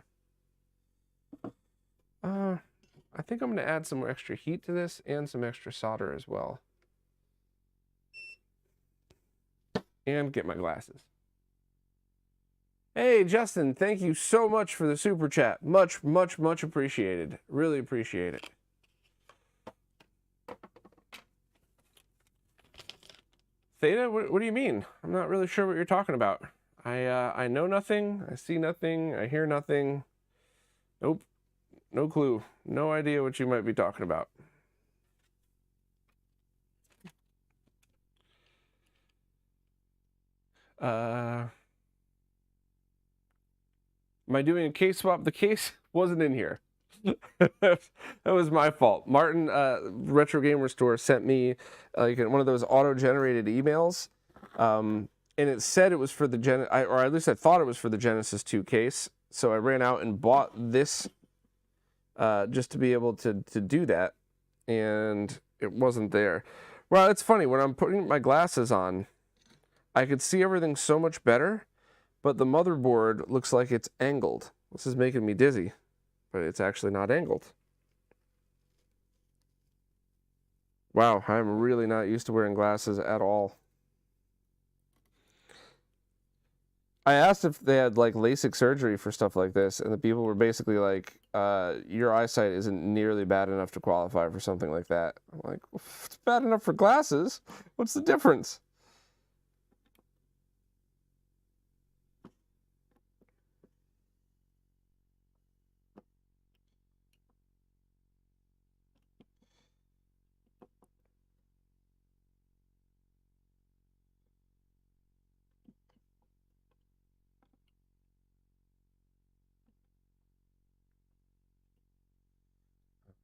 I think I'm going to add some more extra heat to this and some extra solder as well. And get my glasses. Hey, Justin, thank you so much for the super chat. Much, much, much appreciated. Really appreciate it. Theta, what do you mean? I'm not really sure what you're talking about. I know nothing. I see nothing. I hear nothing. Nope. No clue. No idea what you might be talking about. Am I doing a case swap? The case wasn't in here. That was my fault. Martin, Retro Gamer Store, sent me like one of those auto-generated emails, and it said it was for the or at least I thought it was for the Genesis 2 case. So I ran out and bought this just to be able to do that, and it wasn't there. Well, it's funny, when I'm putting my glasses on, I could see everything so much better, but the motherboard looks like it's angled. This is making me dizzy, but it's actually not angled. Wow, I'm really not used to wearing glasses at all. I asked if they had like LASIK surgery for stuff like this, and the people were basically like, your eyesight isn't nearly bad enough to qualify for something like that. I'm like, it's bad enough for glasses. What's the difference?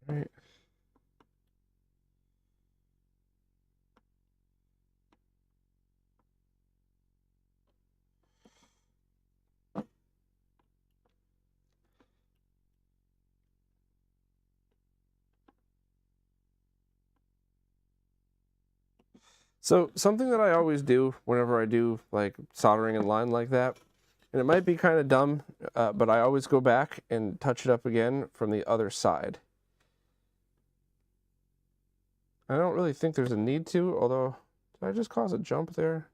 All right. So something that I always do whenever I do like soldering in line like that, and it might be kind of dumb, but I always go back and touch it up again from the other side. I don't really think there's a need to, although, did I just cause a jump there?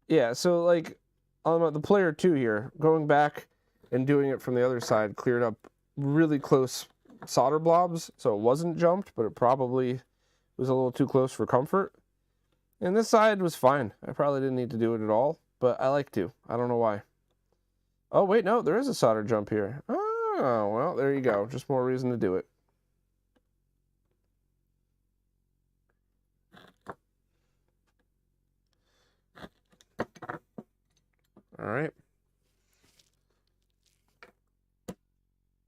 Yeah, so like on the player 2 here, going back and doing it from the other side cleared up really close solder blobs, so it wasn't jumped, but it probably was a little too close for comfort. And this side was fine. I probably didn't need to do it at all, but I like to. I don't know why. Oh, wait, no, there is a solder jump here. Oh, well, there you go. Just more reason to do it. All right.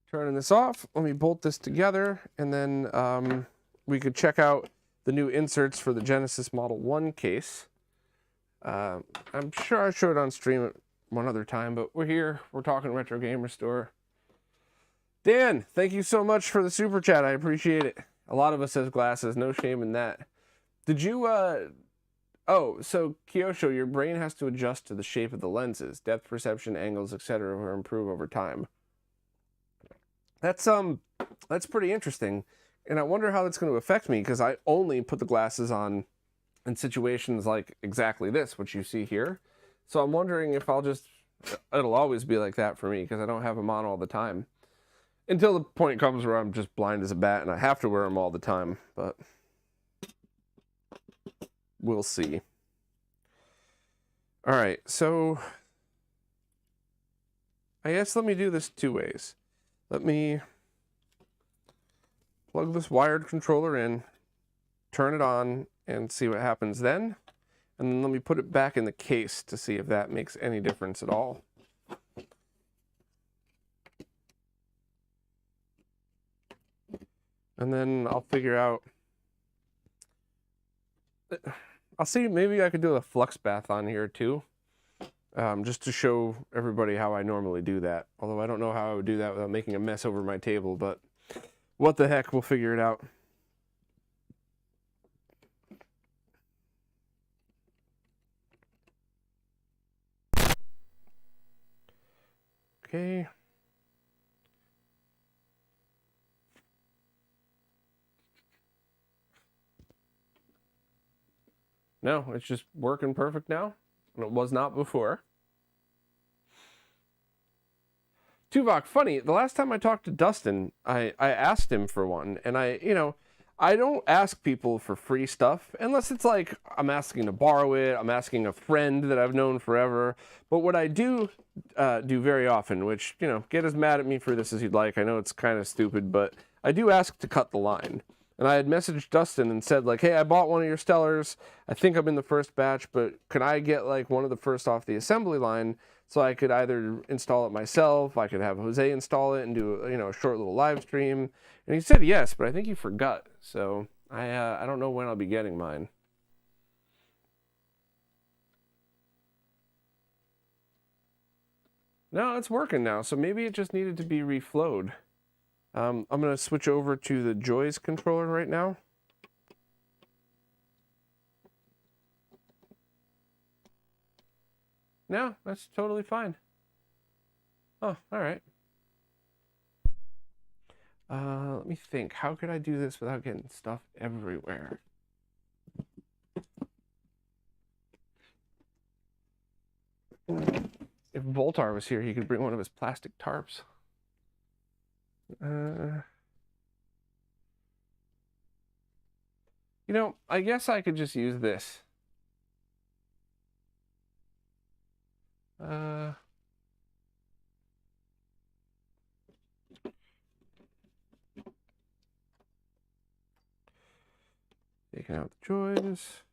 Turning this off, let me bolt this together, and then we could check out the new inserts for the Genesis Model 1 case. I'm sure I showed it on stream at one other time, but we're here. We're talking Retro Gamer Store. Dan, thank you so much for the super chat. I appreciate it. A lot of us has glasses. No shame in that. Did you, oh, so Kyosho, your brain has to adjust to the shape of the lenses. Depth perception, angles, etc. will improve over time. That's pretty interesting. And I wonder how that's going to affect me, because I only put the glasses on in situations like exactly this, which you see here. So I'm wondering if it'll always be like that for me, because I don't have them on all the time. Until the point comes where I'm just blind as a bat and I have to wear them all the time, but we'll see. All right, so I guess let me do this two ways. Let me plug this wired controller in, turn it on, and see what happens then. And then let me put it back in the case to see if that makes any difference at all. And then I'll figure out, I'll see, maybe I could do a flux bath on here too, just to show everybody how I normally do that. Although I don't know how I would do that without making a mess over my table, but what the heck, we'll figure it out. Okay. No, it's just working perfect now, and it was not before. Tuvok, funny, the last time I talked to Dustin, I asked him for one, and I don't ask people for free stuff unless it's like I'm asking to borrow it, I'm asking a friend that I've known forever. But what I do very often, which, get as mad at me for this as you'd like, I know it's kind of stupid, but I do ask to cut the line. And I had messaged Dustin and said, like, hey, I bought one of your Stellars. I think I'm in the first batch, but can I get like one of the first off the assembly line so I could either install it myself, I could have Jose install it and do a short little live stream. And he said yes, but I think he forgot. So I don't know when I'll be getting mine. No, it's working now. So maybe it just needed to be reflowed. I'm going to switch over to the Joy's controller right now. No, that's totally fine. Oh, all right. Let me think. How could I do this without getting stuff everywhere? If Voltar was here, he could bring one of his plastic tarps. I guess I could just use this. Taking out the Joys.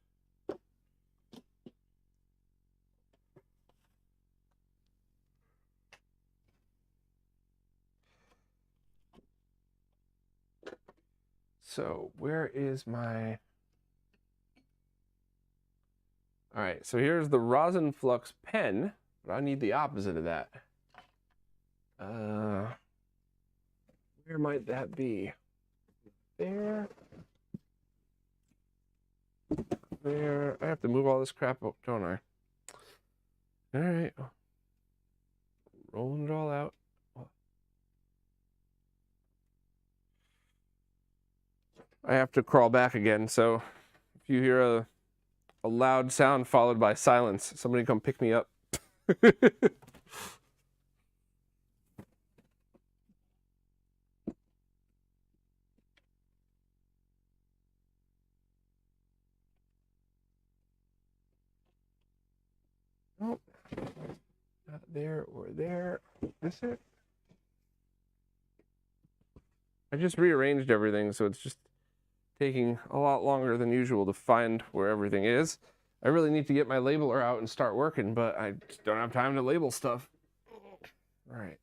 So where is my... All right, so here's the rosin flux pen, but I need the opposite of that. Where might that be? There. There. I have to move all this crap up, don't I? All right. Rolling it all out. I have to crawl back again, so if you hear a loud sound followed by silence, somebody come pick me up. Oh, not there or there. Is it? I just rearranged everything, so it's just taking a lot longer than usual to find where everything is. I really need to get my labeler out and start working, but I just don't have time to label stuff. All right,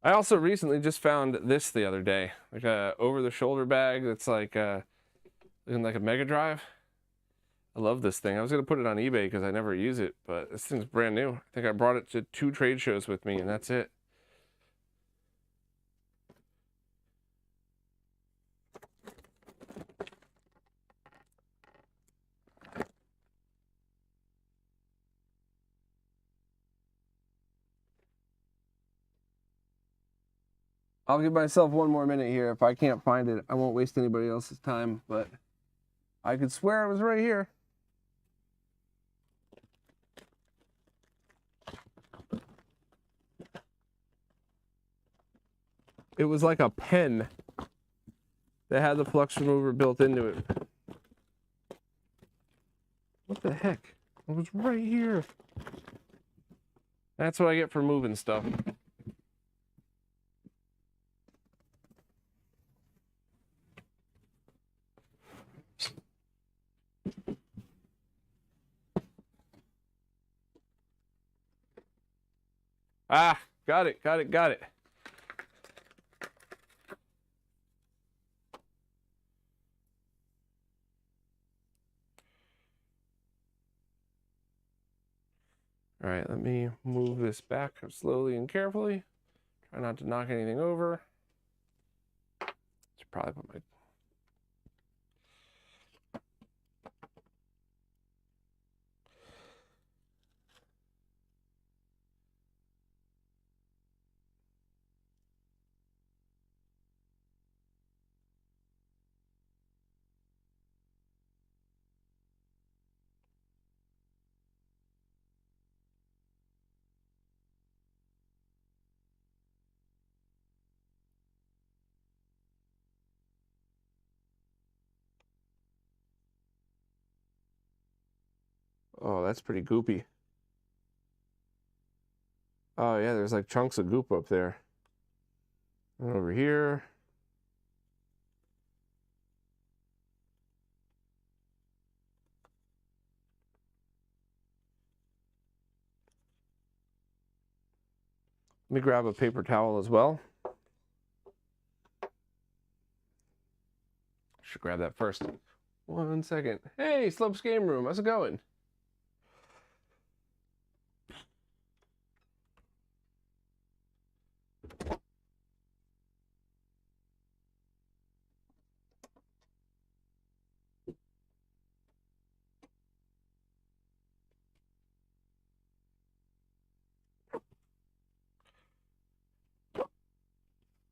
I also recently just found this the other day, like a over-the-shoulder bag that's like looking like a Mega Drive. I love this thing. I was gonna put it on eBay because I never use it, but this thing's brand new. I think I brought it to 2 trade shows with me, and that's it. I'll give myself one more minute here. If I can't find it, I won't waste anybody else's time, but I could swear it was right here. It was like a pen that had the flux remover built into it. What the heck? It was right here. That's what I get for moving stuff. Ah, got it. All right, let me move this back slowly and carefully. Try not to knock anything over. Should probably put my... Oh, that's pretty goopy. Oh yeah, there's like chunks of goop up there. And over here. Let me grab a paper towel as well. Should grab that first. 1 second. Hey, Slopes Game Room, how's it going?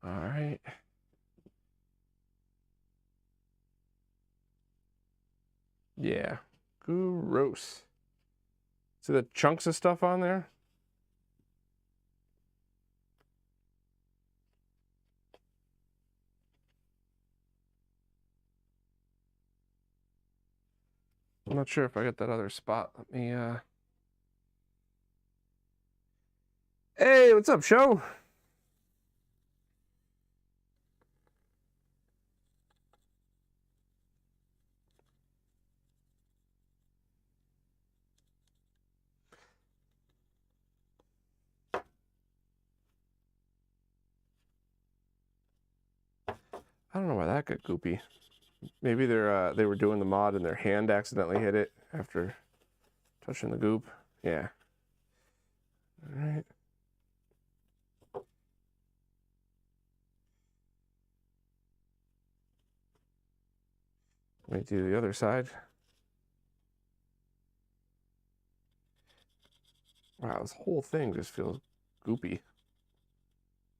All right. Yeah, gross. See the chunks of stuff on there? I'm not sure if I got that other spot. Let me, Hey, what's up, show? I don't know why that got goopy. Maybe they were doing the mod and their hand accidentally hit it after touching the goop. Yeah. All right. Let me do the other side. Wow, this whole thing just feels goopy.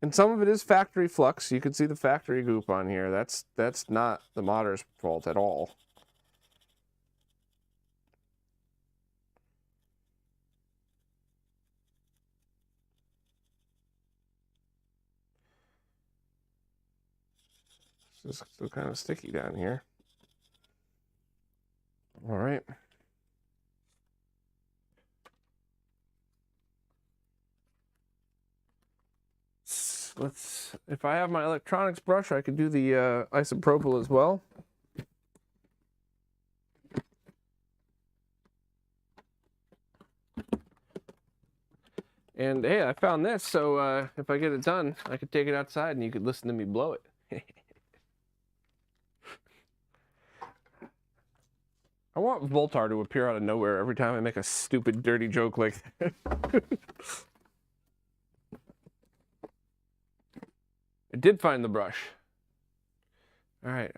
And some of it is factory flux. You can see the factory goop on here. That's not the modder's fault at all. It's just still kind of sticky down here. All right. Let's, if I have my electronics brush, I could do the isopropyl as well. And hey, I found this, so if I get it done, I could take it outside and you could listen to me blow it. I want Voltar to appear out of nowhere every time I make a stupid, dirty joke like that. I did find the brush. All right.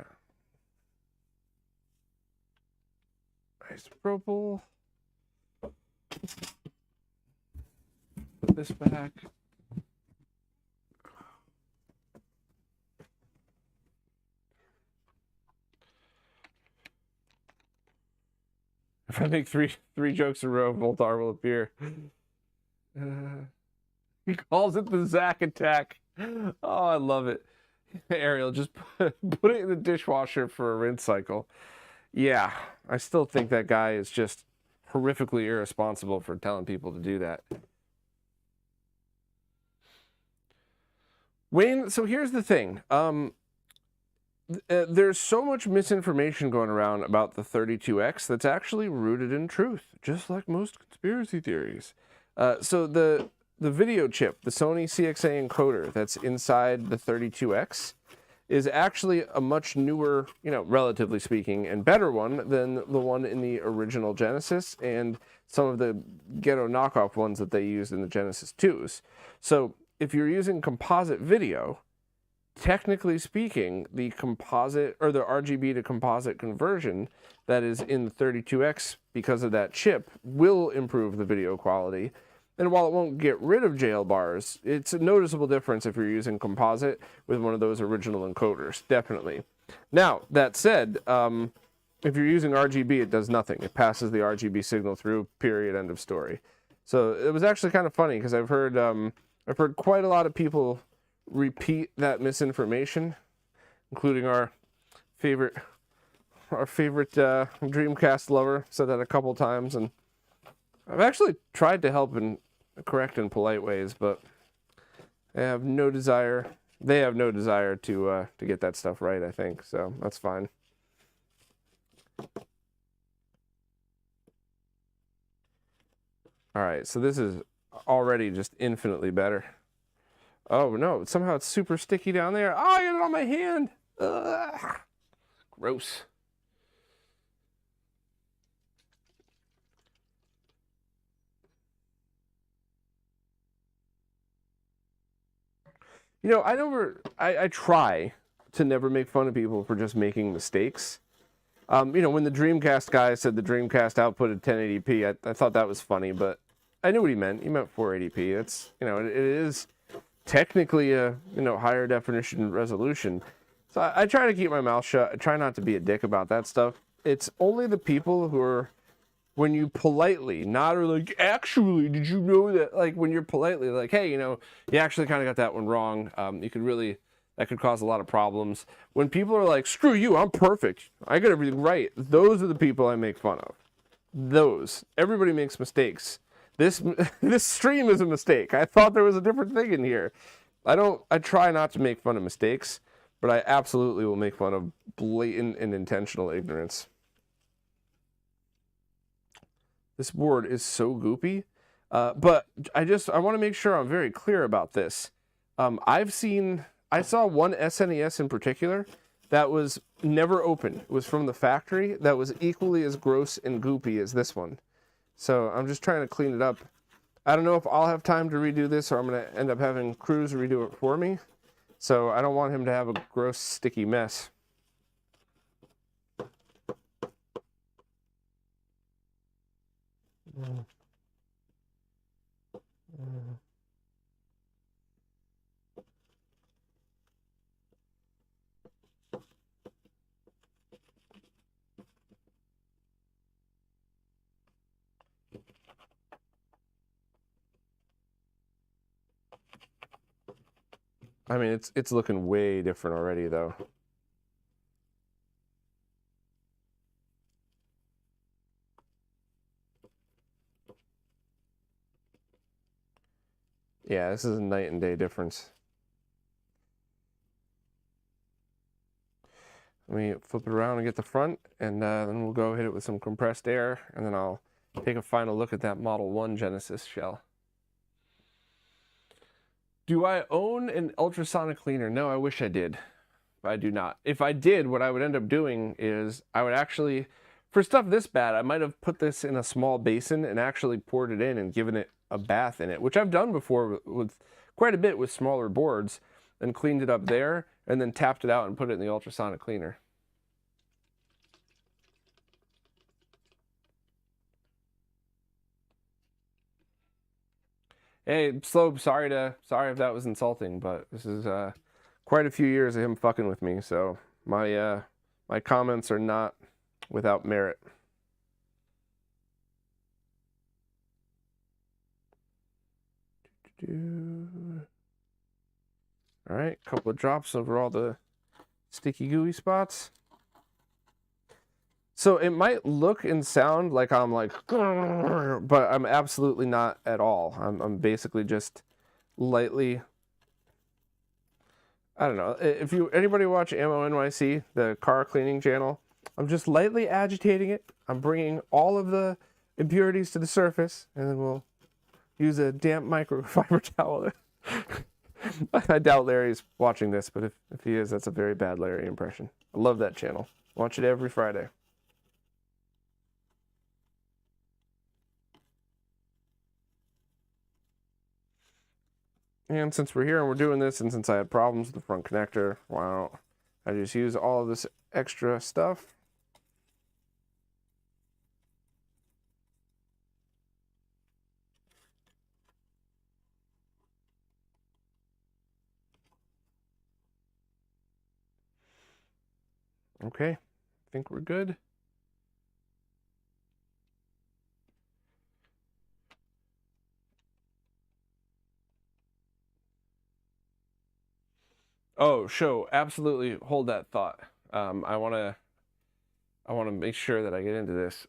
Isopropyl. Put this back. If I make three jokes in a row, Voltar will appear. He calls it the Zack attack. Oh, I love it. Ariel, just put it in the dishwasher for a rinse cycle. Yeah, I still think that guy is just horrifically irresponsible for telling people to do that. Wayne, so here's the thing. There's so much misinformation going around about the 32X that's actually rooted in truth, just like most conspiracy theories. So the video chip, the Sony CXA encoder that's inside the 32X, is actually a much newer, relatively speaking, and better one than the one in the original Genesis and some of the ghetto knockoff ones that they used in the Genesis 2s. So if you're using composite video, technically speaking, the composite or the RGB to composite conversion that is in the 32X because of that chip will improve the video quality. And while it won't get rid of jail bars, it's a noticeable difference if you're using composite with one of those original encoders, definitely. Now, that said, if you're using RGB, it does nothing. It passes the RGB signal through, period, end of story. So it was actually kind of funny because I've heard quite a lot of people repeat that misinformation, including our favorite Dreamcast lover said that a couple times, and I've actually tried to help and correct in polite ways, but they have no desire to get that stuff right, I think, so that's fine. All right, so this is already just infinitely better. Oh no, somehow it's super sticky down there. Oh, I got it on my hand. Ugh. Gross. I try to never make fun of people for just making mistakes. When the Dreamcast guy said the Dreamcast outputted 1080p, I thought that was funny, but I knew what he meant. He meant 480p. It's, it is technically a, higher definition resolution. So I try to keep my mouth shut. I try not to be a dick about that stuff. It's only the people who are, when you politely, not are like, actually, did you know that? Like, when you're politely like, hey, you actually kind of got that one wrong. That could cause a lot of problems. When people are like, screw you, I'm perfect, I got everything right. Those are the people I make fun of. Everybody makes mistakes. This stream is a mistake. I thought there was a different thing in here. I try not to make fun of mistakes, but I absolutely will make fun of blatant and intentional ignorance. This board is so goopy, but I want to make sure I'm very clear about this. I saw one SNES in particular that was never opened. It was from the factory that was equally as gross and goopy as this one. So I'm just trying to clean it up. I don't know if I'll have time to redo this or I'm going to end up having Cruz redo it for me. So I don't want him to have a gross, sticky mess. I mean, it's looking way different already, though. Yeah, this is a night and day difference. Let me flip it around and get the front, and then we'll go hit it with some compressed air, and then I'll take a final look at that Model 1 Genesis shell. Do I own an ultrasonic cleaner? No, I wish I did. I do not. If I did, what I would end up doing is I would actually, for stuff this bad, I might have put this in a small basin and actually poured it in and given it a bath in it, which I've done before with quite a bit with smaller boards, and cleaned it up there and then tapped it out and put it in the ultrasonic cleaner. Hey, Slope, sorry if that was insulting, but this is quite a few years of him fucking with me, so my comments are not without merit. All right, a couple of drops over all the sticky gooey spots. So it might look and sound like I'm like, but I'm absolutely not at all. I'm basically just lightly, I don't know. If anybody watch Ammo NYC, the car cleaning channel, I'm just lightly agitating it. I'm bringing all of the impurities to the surface, and then we'll use a damp microfiber towel. I doubt Larry's watching this, but if he is, that's a very bad Larry impression. I love that channel. Watch it every Friday. And since we're here and we're doing this, and since I had problems with the front connector, why don't I just use all of this extra stuff? Okay, I think we're good. Oh, absolutely hold that thought. I want to make sure that I get into this.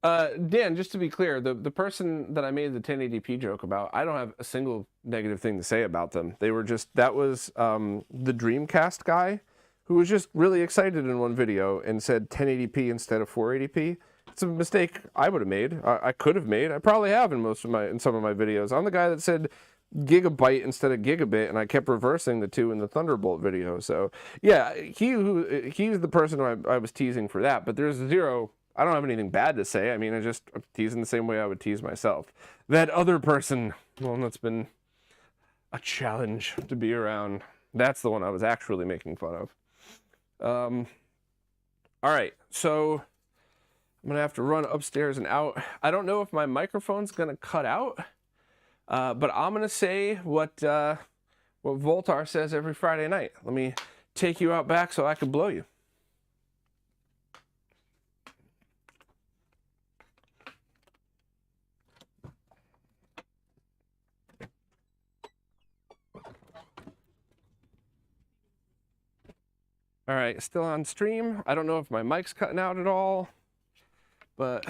Dan, just to be clear, the person that I made the 1080p joke about, I don't have a single negative thing to say about them. They were just, that was the Dreamcast guy who was just really excited in one video and said 1080p instead of 480p. It's a mistake I would have made. I could have made. I probably have in some of my videos. I'm the guy that said gigabyte instead of gigabit, and I kept reversing the two in the Thunderbolt video. So yeah, he's the person who I was teasing for that. But there's zero. I don't have anything bad to say. I mean, I'm teasing the same way I would tease myself. That other person, well, that's been a challenge to be around. That's the one I was actually making fun of. All right, so I'm gonna have to run upstairs and out. I don't know if my microphone's gonna cut out, but I'm gonna say what Voltar says every Friday night. Let me take you out back so I can blow you. All right, still on stream. I don't know if my mic's cutting out at all, but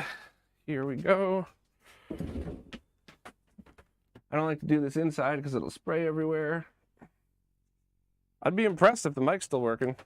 here we go. I don't like to do this inside because it'll spray everywhere. I'd be impressed if the mic's still working.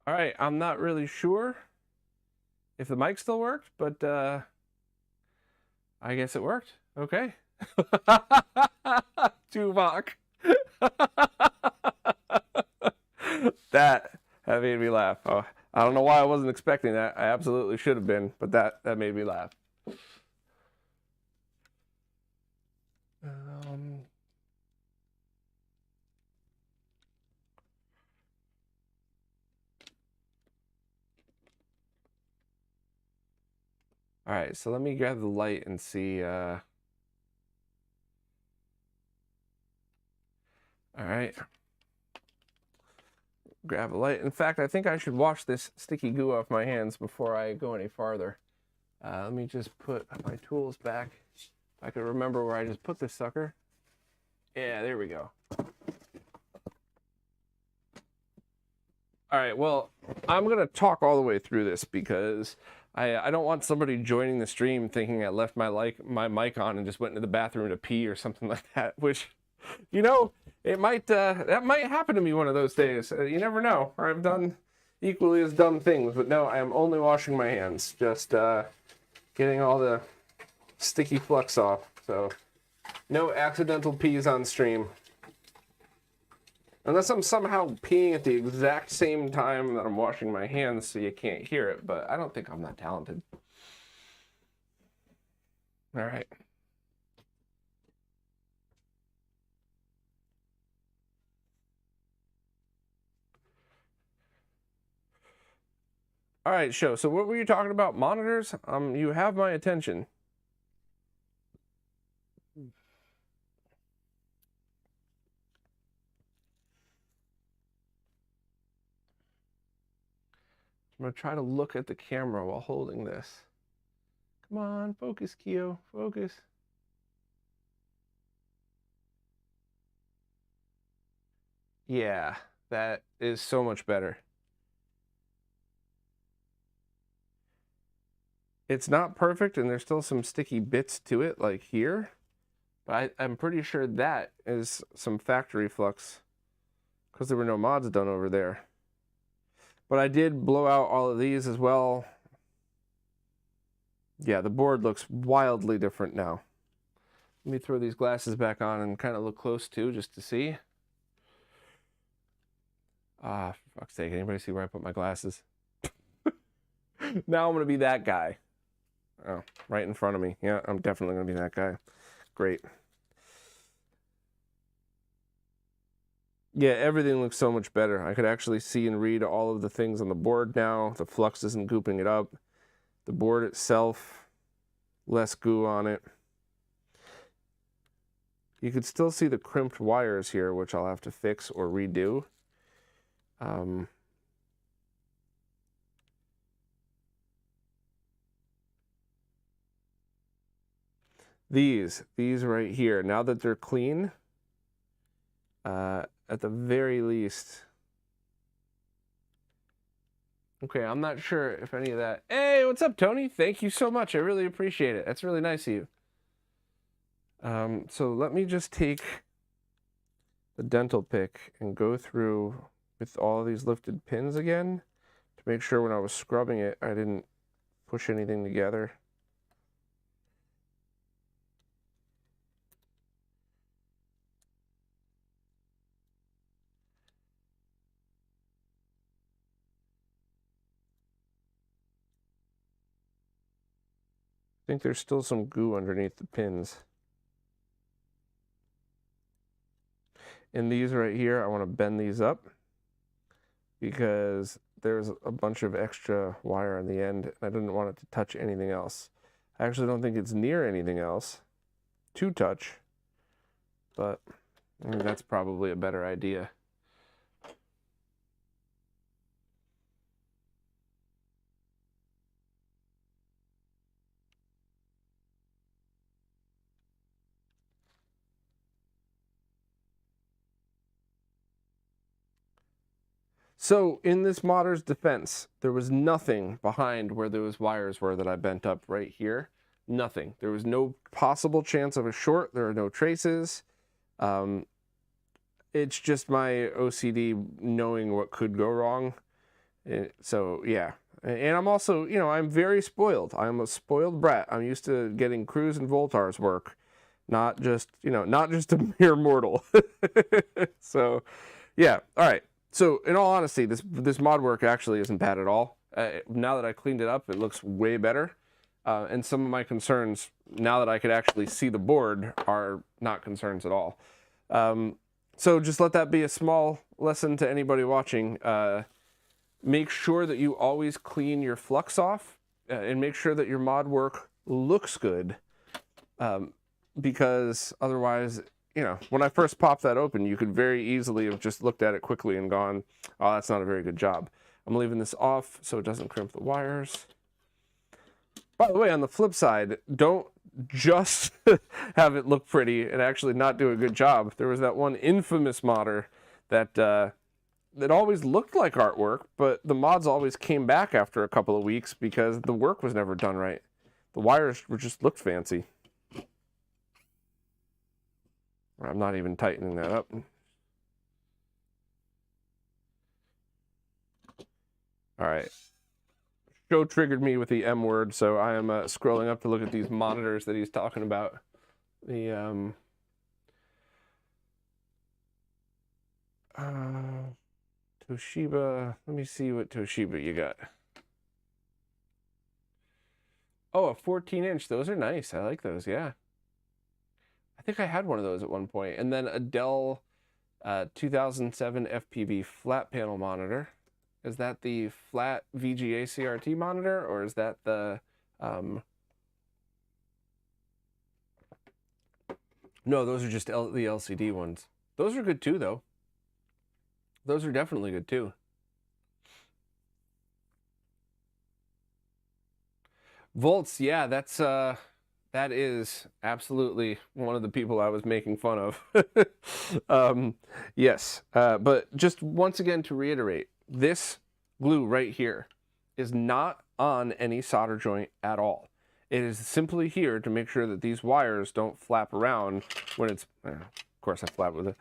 All right, I'm not really sure if the mic still worked, but I guess it worked. Okay. Tuvok. That made me laugh. Oh, I don't know why I wasn't expecting that. I absolutely should have been, but that made me laugh. All right, so let me grab the light and see. All right. Grab a light. In fact, I think I should wash this sticky goo off my hands before I go any farther. Let me just put my tools back. If I could remember where I just put this sucker. Yeah, there we go. All right, well, I'm going to talk all the way through this because I don't want somebody joining the stream thinking I left my mic on and just went into the bathroom to pee or something like that, which, you know, it might that might happen to me one of those days. You never know. I've done equally as dumb things, but no, I am only washing my hands, just getting all the sticky flux off. So no accidental pees on stream. Unless I'm somehow peeing at the exact same time that I'm washing my hands so you can't hear it, but I don't think I'm that talented. All right. All right, show. So what were you talking about? Monitors? You have my attention. I'm going to try to look at the camera while holding this. Come on, focus, Keo, focus. Yeah, that is so much better. It's not perfect, and there's still some sticky bits to it, like here. But I'm pretty sure that is some factory flux, because there were no mods done over there. But I did blow out all of these as well. Yeah, the board looks wildly different now. Let me throw these glasses back on and kind of look close too, just to see. Ah, for fuck's sake, anybody see where I put my glasses? Now I'm going to be that guy. Oh, right in front of me. Yeah, I'm definitely going to be that guy. Great. Yeah, everything looks so much better. I could actually see and read all of the things on the board now. The flux isn't gooping it up. The board itself, less goo on it. You could still see the crimped wires here, which I'll have to fix or redo. These right here, now that they're clean, at the very least. Okay, I'm not sure if any of that. Hey, what's up, Tony? Thank you so much. I really appreciate it. That's really nice of you. So let me just take the dental pick and go through with all these lifted pins again to make sure when I was scrubbing it, I didn't push anything together. I think there's still some goo underneath the pins. And these right here, I want to bend these up because there's a bunch of extra wire on the end. And I didn't want it to touch anything else. I actually don't think it's near anything else to touch, but I mean, that's probably a better idea. So in this modder's defense, there was nothing behind where those wires were that I bent up right here. Nothing. There was no possible chance of a short. There are no traces. It's just my OCD knowing what could go wrong. So yeah. And I'm also, you know, I'm very spoiled. I'm a spoiled brat. I'm used to getting Cruz and Voltar's work. Not just, you know, not just a mere mortal. So yeah. All right. So, in all honesty, this mod work actually isn't bad at all. Now that I cleaned it up, it looks way better. And some of my concerns, now that I could actually see the board, are not concerns at all. So just let that be a small lesson to anybody watching. Make sure that you always clean your flux off, and make sure that your mod work looks good. Because otherwise, you know, when I first popped that open, you could very easily have just looked at it quickly and gone, oh, that's not a very good job. I'm leaving this off so it doesn't crimp the wires. By the way, on the flip side, don't just have it look pretty and actually not do a good job. There was that one infamous modder that it always looked like artwork, but the mods always came back after a couple of weeks because the work was never done right. The wires just looked fancy. I'm not even tightening that up. All right. Joe triggered me with the M word, so I am scrolling up to look at these monitors that he's talking about. The Toshiba. Let me see what Toshiba you got. Oh, a 14-inch. Those are nice. I like those. Yeah. I think I had one of those at one point. And then a Dell 2007 FPV flat panel monitor. Is that the flat VGA CRT monitor, or is that the No, those are just the LCD ones. Those are good too, though. Those are definitely good too. Volts, yeah, that is absolutely one of the people I was making fun of. Yes, but just once again to reiterate, this glue right here is not on any solder joint at all. It is simply here to make sure that these wires don't flap around when it's, of course I flap with it.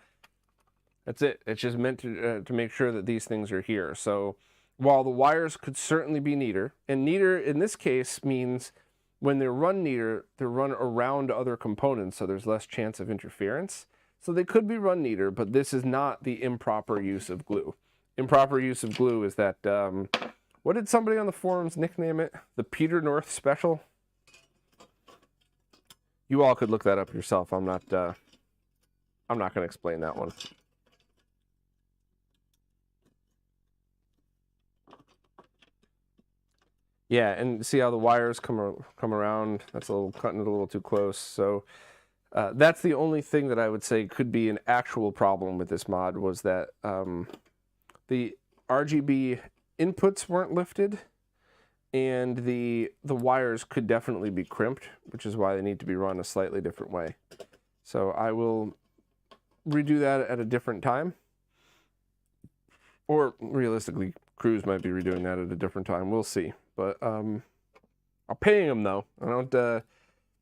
That's it. It's just meant to make sure that these things are here. So while the wires could certainly be neater, and neater in this case means when they're run neater, they're run around other components, so there's less chance of interference. So they could be run neater, but this is not the improper use of glue. Improper use of glue is that, what did somebody on the forums nickname it? The Peter North Special? You all could look that up yourself. I'm not going to explain that one. Yeah, and see how the wires come around? That's cutting it a little too close. So that's the only thing that I would say could be an actual problem with this mod, was that the RGB inputs weren't lifted, and the wires could definitely be crimped, which is why they need to be run a slightly different way. So I will redo that at a different time. Or realistically, Cruz might be redoing that at a different time. We'll see. But I'm paying him though. I don't.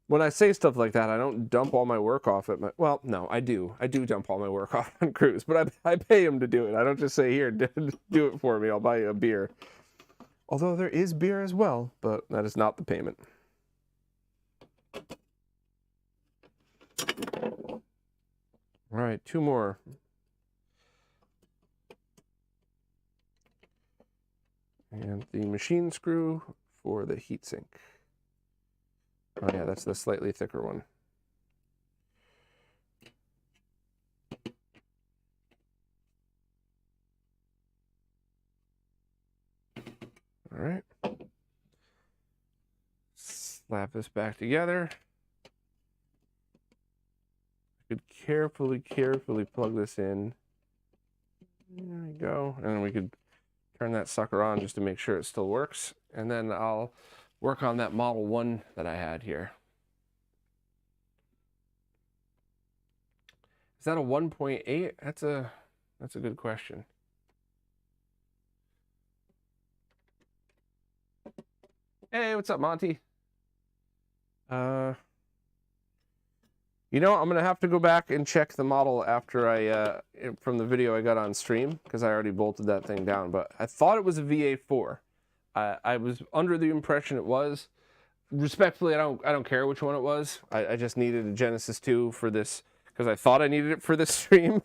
When I say stuff like that, I don't dump all my work off at my. Well, no, I do. I do dump all my work off on Cruz, but I pay him to do it. I don't just say, here, do it for me. I'll buy you a beer. Although there is beer as well, but that is not the payment. All right, two more. And the machine screw for the heatsink. Oh yeah, that's the slightly thicker one. All right. Slap this back together. I could carefully plug this in. There we go. And then we could turn that sucker on just to make sure it still works. And then I'll work on that Model 1 that I had here. Is that a 1.8? That's a good question. Hey, what's up, Monty? You know, I'm gonna have to go back and check the model after from the video I got on stream, because I already bolted that thing down, but I thought it was a VA4. I was under the impression it was. Respectfully, I don't care which one it was. I just needed a Genesis 2 for this, because I thought I needed it for this stream.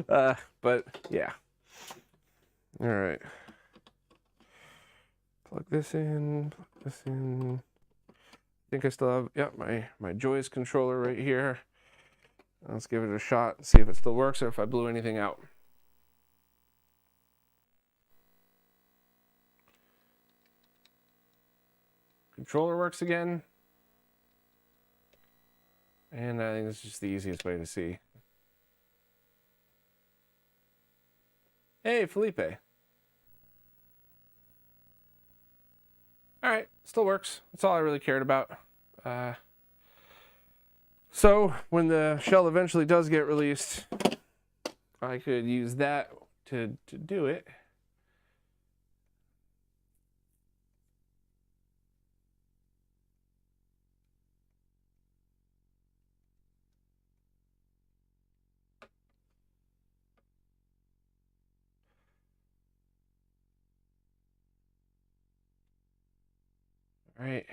But yeah. All right. Plug this in, plug this in. I think I still have, yep, my Joy's controller right here. Let's give it a shot and see if it still works or if I blew anything out. Controller works again. And I think it's just the easiest way to see. Hey, Felipe. All right, still works. That's all I really cared about. So when the shell eventually does get released, I could use that to do it. All right.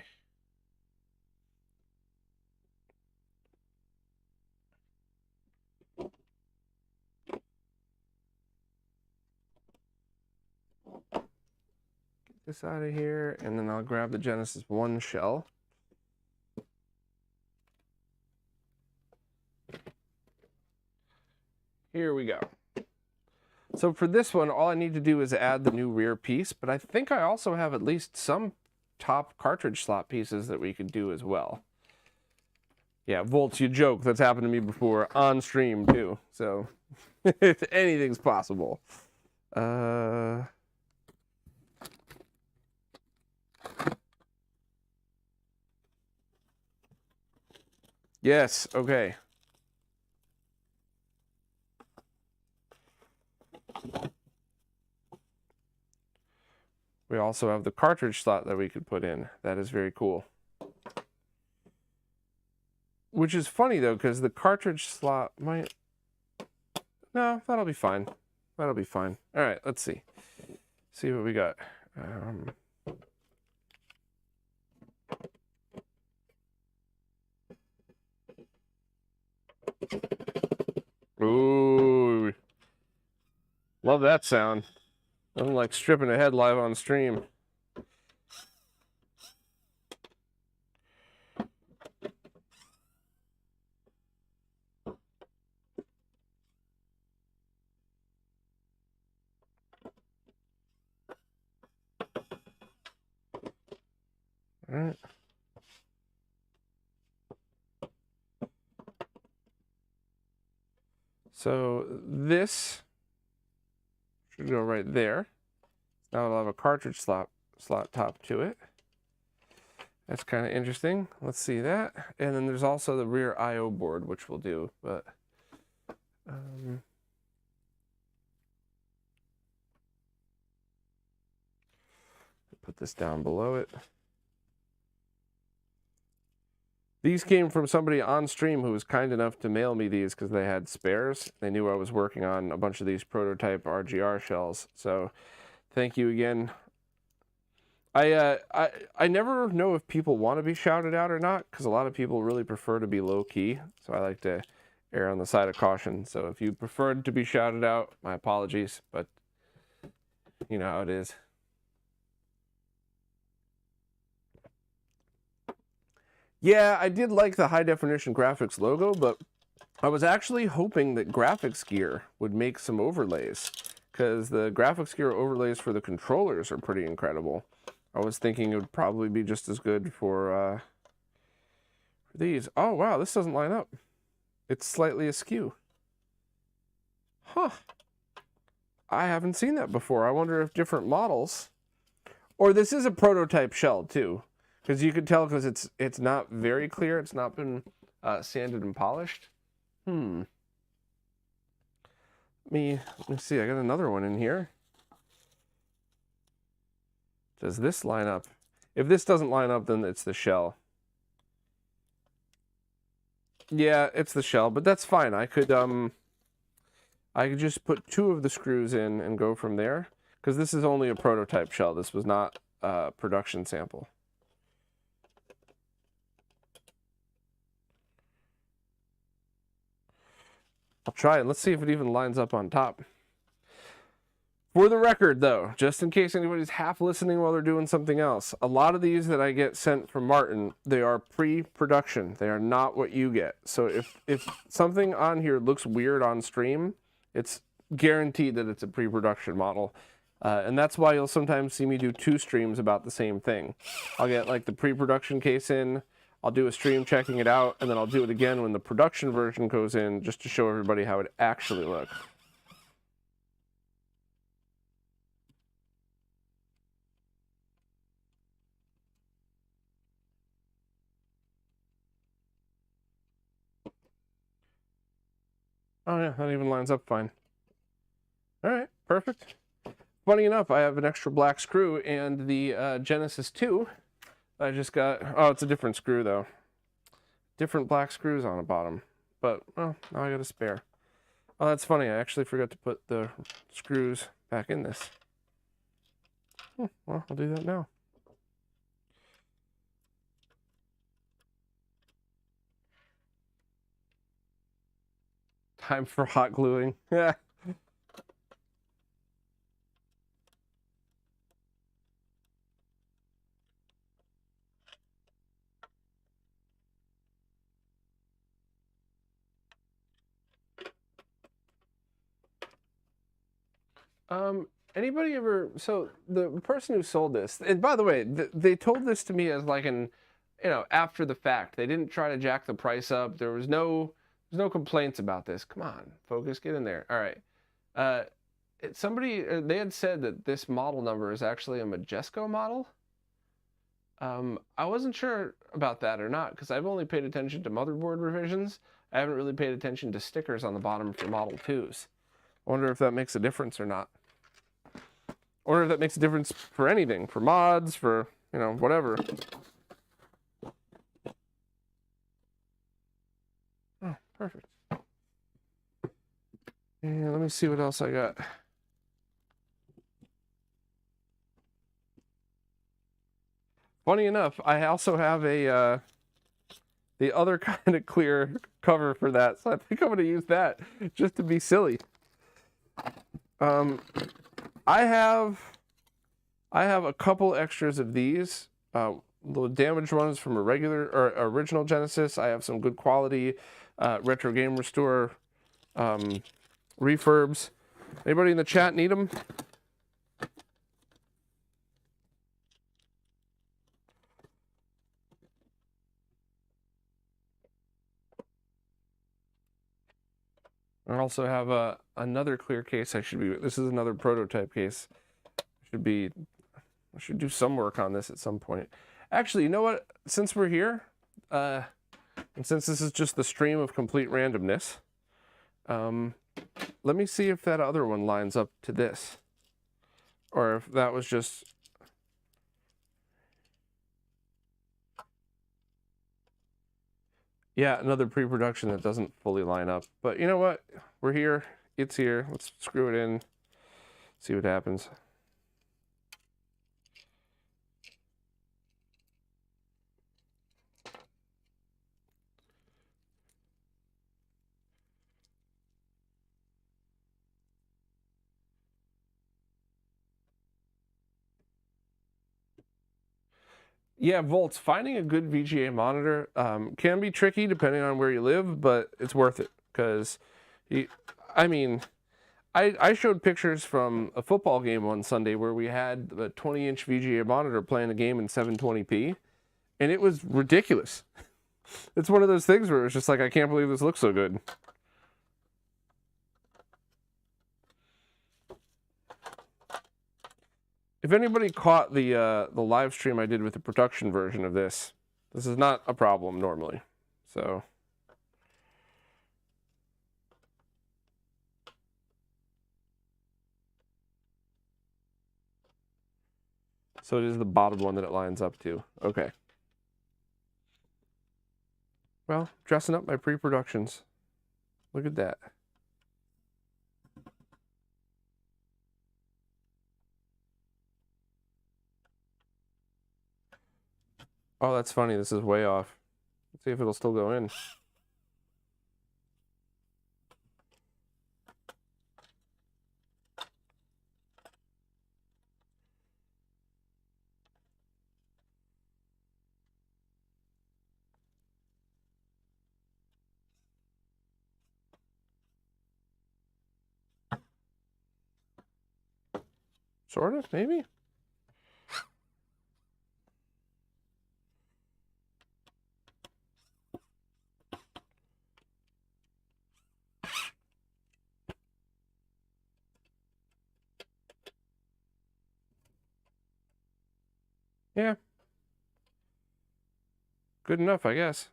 Get this out of here, and then I'll grab the Genesis 1 shell. Here we go. So for this one, all I need to do is add the new rear piece, but I think I also have at least some top cartridge slot pieces that we could do as well. Yeah, Volts, you joke. That's happened to me before on stream too. So anything's possible. Yes, okay. We also have the cartridge slot that we could put in. That is very cool. Which is funny though, because the cartridge slot might... No, that'll be fine. That'll be fine. All right, let's see. See what we got. Ooh. Love that sound. I'm like stripping a head live on stream. All right. So this should go right there. Now it'll have a cartridge slot top to it. That's kind of interesting. Let's see that. And then there's also the rear I/O board, which we'll do. But put this down below it. These came from somebody on stream who was kind enough to mail me these because they had spares. They knew I was working on a bunch of these prototype RGR shells. So thank you again. I never know if people want to be shouted out or not, because a lot of people really prefer to be low key. So I like to err on the side of caution. So if you preferred to be shouted out, my apologies, but you know how it is. Yeah, I did like the high definition graphics logo, but I was actually hoping that Graphics Gear would make some overlays, because the Graphics Gear overlays for the controllers are pretty incredible. I was thinking it would probably be just as good for these. Oh, wow, this doesn't line up. It's slightly askew. Huh. I haven't seen that before. I wonder if different models... Or this is a prototype shell, too. Because you could tell because it's not very clear. It's not been sanded and polished. Let me see. I got another one in here. Does this line up? If this doesn't line up, then it's the shell. Yeah, it's the shell, but that's fine. I could just put 2 of the screws in and go from there, because this is only a prototype shell. This was not a production sample. I'll try it. Let's see if it even lines up on top. For the record, though, just in case anybody's half listening while they're doing something else, a lot of these that I get sent from Martin, they are pre-production. They are not what you get. So if something on here looks weird on stream, it's guaranteed that it's a pre-production model. And that's why you'll sometimes see me do 2 streams about the same thing. I'll get like the pre-production case in, I'll do a stream checking it out, and then I'll do it again when the production version goes in, just to show everybody how it actually looks. Oh yeah, that even lines up fine. All right, perfect. Funny enough, I have an extra black screw, and the Genesis 2, I just got, oh, it's a different screw though. Different black screws on the bottom, but, well, now I got a spare. Oh, that's funny, I actually forgot to put the screws back in this. Well, I'll do that now. Time for hot gluing. Yeah. Anybody ever, so the person who sold this, and by the way, they told this to me as like an, you know, after the fact. They didn't try to jack the price up. There's no complaints about this. Come on, focus, get in there. All right. Somebody, they had said that this model number is actually a Majesco model. I wasn't sure about that or not, because I've only paid attention to motherboard revisions. I haven't really paid attention to stickers on the bottom for Model 2s. I wonder if that makes a difference or not. Or if that makes a difference for anything, for mods, for, you know, whatever. Oh, perfect. And let me see what else I got. Funny enough, I also have a the other kind of clear cover for that, so I think I'm going to use that just to be silly. I have a couple extras of these, the damaged ones from a regular or original Genesis. I have some good quality Retro Game Restore refurbs. Anybody in the chat need them? I also have another clear case. This is another prototype case. I should do some work on this at some point. Actually, you know what? Since we're here, and since this is just the stream of complete randomness, let me see if that other one lines up to this. Or if that was just... Yeah, another pre-production that doesn't fully line up. But you know what? We're here. It's here. Let's screw it in. See what happens. Yeah, Volts, finding a good VGA monitor can be tricky depending on where you live, but it's worth it because, I mean, I showed pictures from a football game one Sunday where we had a 20-inch VGA monitor playing the game in 720p, and it was ridiculous. It's one of those things where it's just like, I can't believe this looks so good. If anybody caught the live stream I did with the production version of this, this is not a problem normally. So it is the bottom one that it lines up to. Okay. Well, dressing up my pre-productions. Look at that. Oh, that's funny. This is way off. Let's see if it'll still go in. Sort of, maybe. Yeah. Good enough, I guess.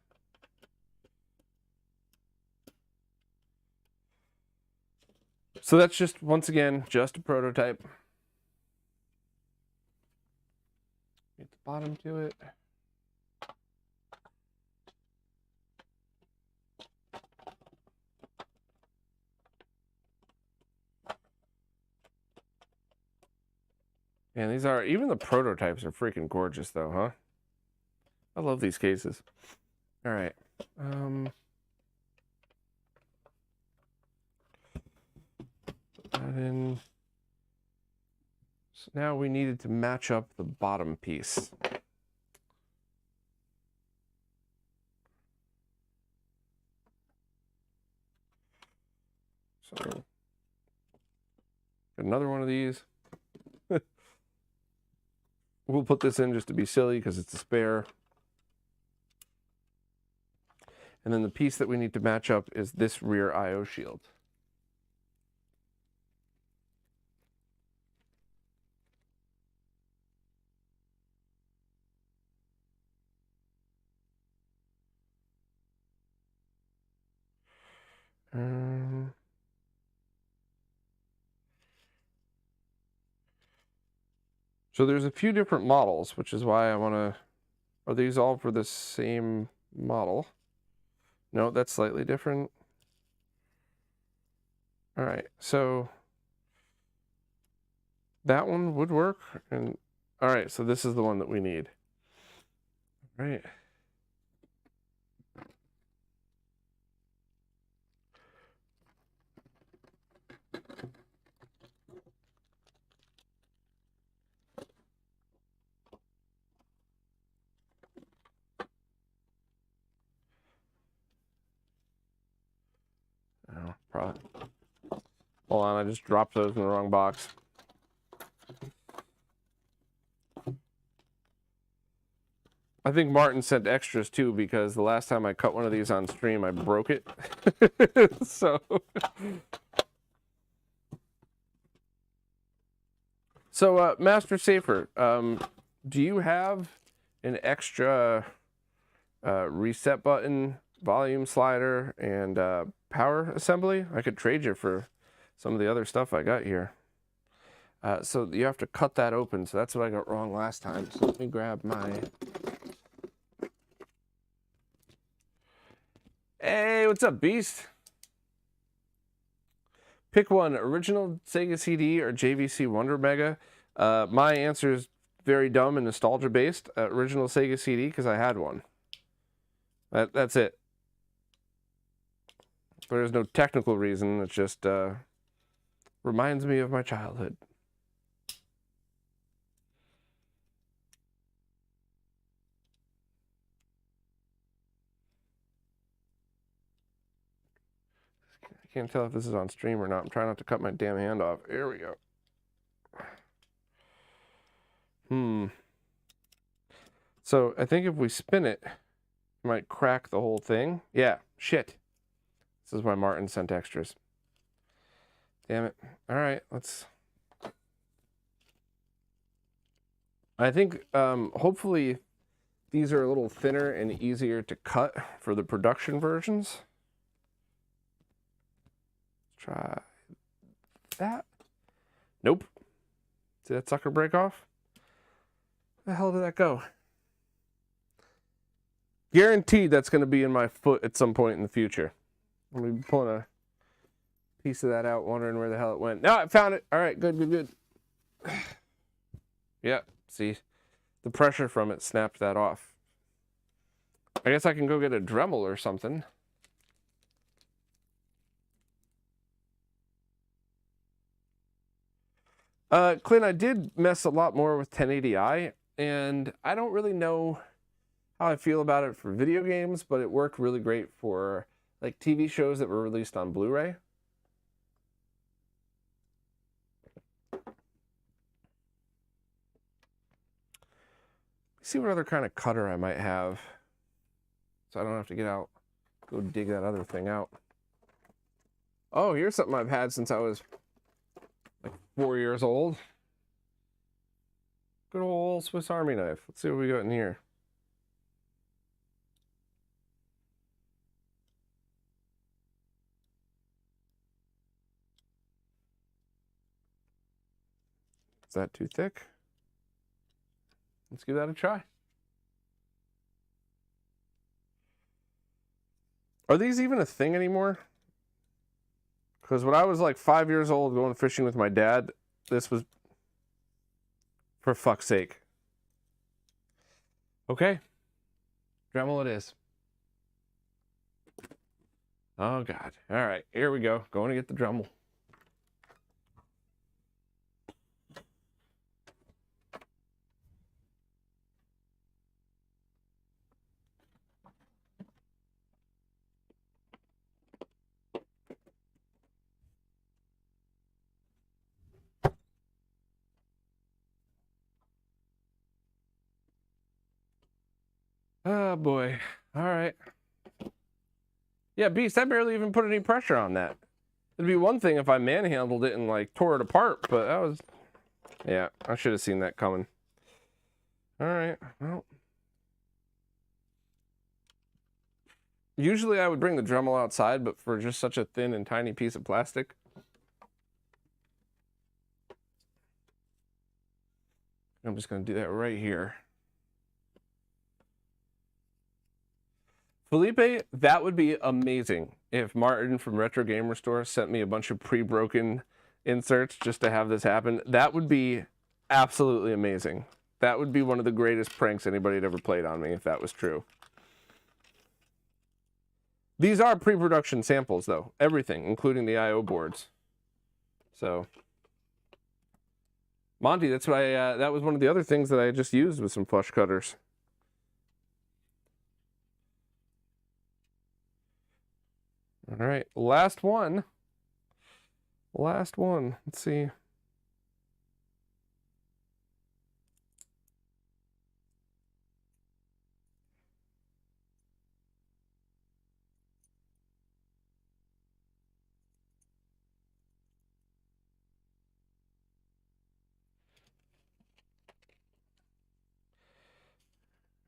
So that's just, once again, just a prototype. Get the bottom to it. And these are, even the prototypes are freaking gorgeous though, huh? I love these cases. All right. Put that in. So now we needed to match up the bottom piece. So another one of these. We'll put this in just to be silly because it's a spare. And then the piece that we need to match up is this rear I/O shield. So there's a few different models, which is why I want to... Are these all for the same model? No, that's slightly different. All right, so that one would work. And all right, so this is the one that we need. All right. Oh, probably. Hold on, I just dropped those in the wrong box. I think Martin sent extras too, because the last time I cut one of these on stream, I broke it. So Master Safer, do you have an extra reset button, volume slider, and power assembly? I could trade you for some of the other stuff I got here. So you have to cut that open, so that's what I got wrong last time. So let me grab my... Hey, what's up, Beast? Pick one, original Sega CD or JVC Wonder Mega. My answer is very dumb and nostalgia based. Original Sega CD, because I had one. That's it. There's no technical reason. It just reminds me of my childhood. I can't tell if this is on stream or not. I'm trying not to cut my damn hand off. Here we go. So I think if we spin it, it might crack the whole thing. Yeah, shit. This is why Martin sent extras. Damn it. All right, let's... I think hopefully these are a little thinner and easier to cut for the production versions. Let's try that. Nope. Did that sucker break off? Where the hell did that go? Guaranteed that's going to be in my foot at some point in the future. I'm going to be pulling a piece of that out, wondering where the hell it went. No, I found it. All right, good, good, good. Yeah, see, the pressure from it snapped that off. I guess I can go get a Dremel or something. Clint, I did mess a lot more with 1080i, and I don't really know how I feel about it for video games, but it worked really great for like TV shows that were released on Blu-ray. See what other kind of cutter I might have, so I don't have to get out, go dig that other thing out. Oh, here's something I've had since I was like 4 years old. Good old Swiss Army knife. Let's see what we got in here. that too thick? Let's give that a try. Are these even a thing anymore? Because when I was like 5 years old going fishing with my dad, this was, for fuck's sake. Okay. Dremel it is. Oh, God. All right, here we go. Going to get the Dremel. Oh, boy. All right. Yeah, Beast, I barely even put any pressure on that. It'd be one thing if I manhandled it and, like, tore it apart, but that was... Yeah, I should have seen that coming. All right, well... Usually I would bring the Dremel outside, but for just such a thin and tiny piece of plastic... I'm just going to do that right here. Felipe, that would be amazing if Martin from Retro Gamer Store sent me a bunch of pre-broken inserts just to have this happen. That would be absolutely amazing. That would be one of the greatest pranks anybody had ever played on me if that was true. These are pre-production samples, though. Everything, including the I/O boards. So, Monty, that's what that was one of the other things that I just used with some flush cutters. All right, last one. Last one. Let's see.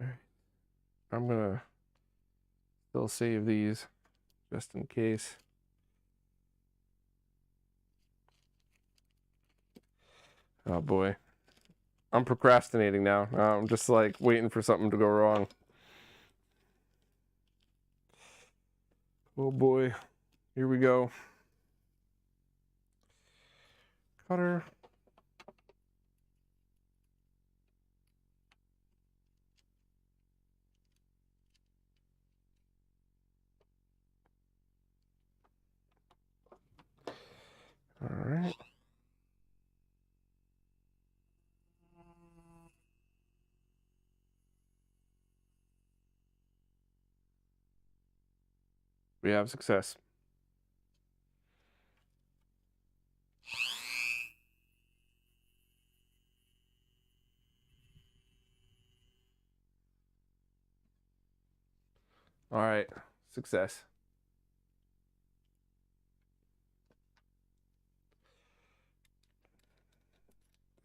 All right. I'm gonna still save these just in case. Oh boy. I'm procrastinating now. I'm just like waiting for something to go wrong. Oh boy. Here we go. Cutter. All right. We have success. All right, success.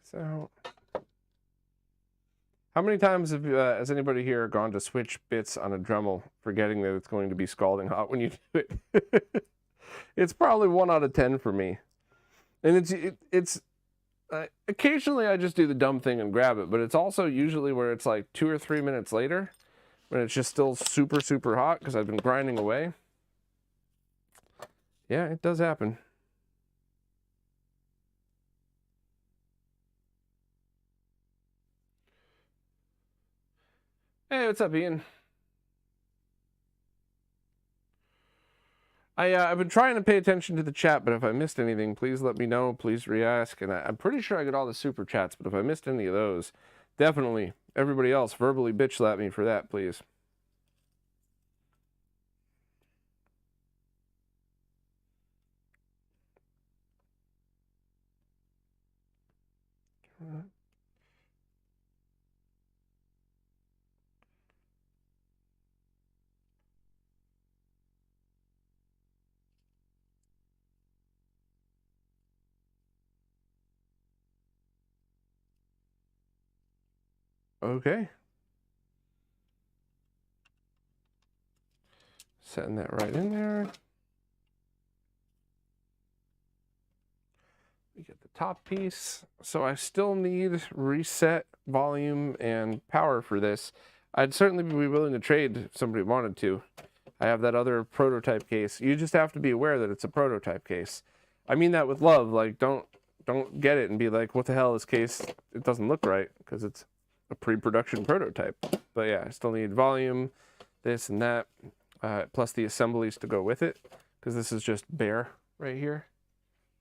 So, how many times has anybody here gone to switch bits on a Dremel, forgetting that it's going to be scalding hot when you do it? It's probably 1 out of 10 for me. And it's occasionally I just do the dumb thing and grab it, but it's also usually where it's like 2 or 3 minutes later when it's just still super, super hot because I've been grinding away. Yeah, it does happen. Hey, what's up, Ian? I've been trying to pay attention to the chat, but if I missed anything, please let me know. Please re-ask. And I'm pretty sure I got all the super chats, but if I missed any of those, definitely everybody else verbally bitch slap me for that, please. Okay. Setting that right in there. We get the top piece. So I still need reset, volume, and power for this. I'd certainly be willing to trade if somebody wanted to. I have that other prototype case. You just have to be aware that it's a prototype case. I mean that with love. Like, don't get it and be like, what the hell, this case, it doesn't look right, because it's a pre-production prototype. But yeah, I still need volume, this and that, plus the assemblies to go with it, because this is just bare right here.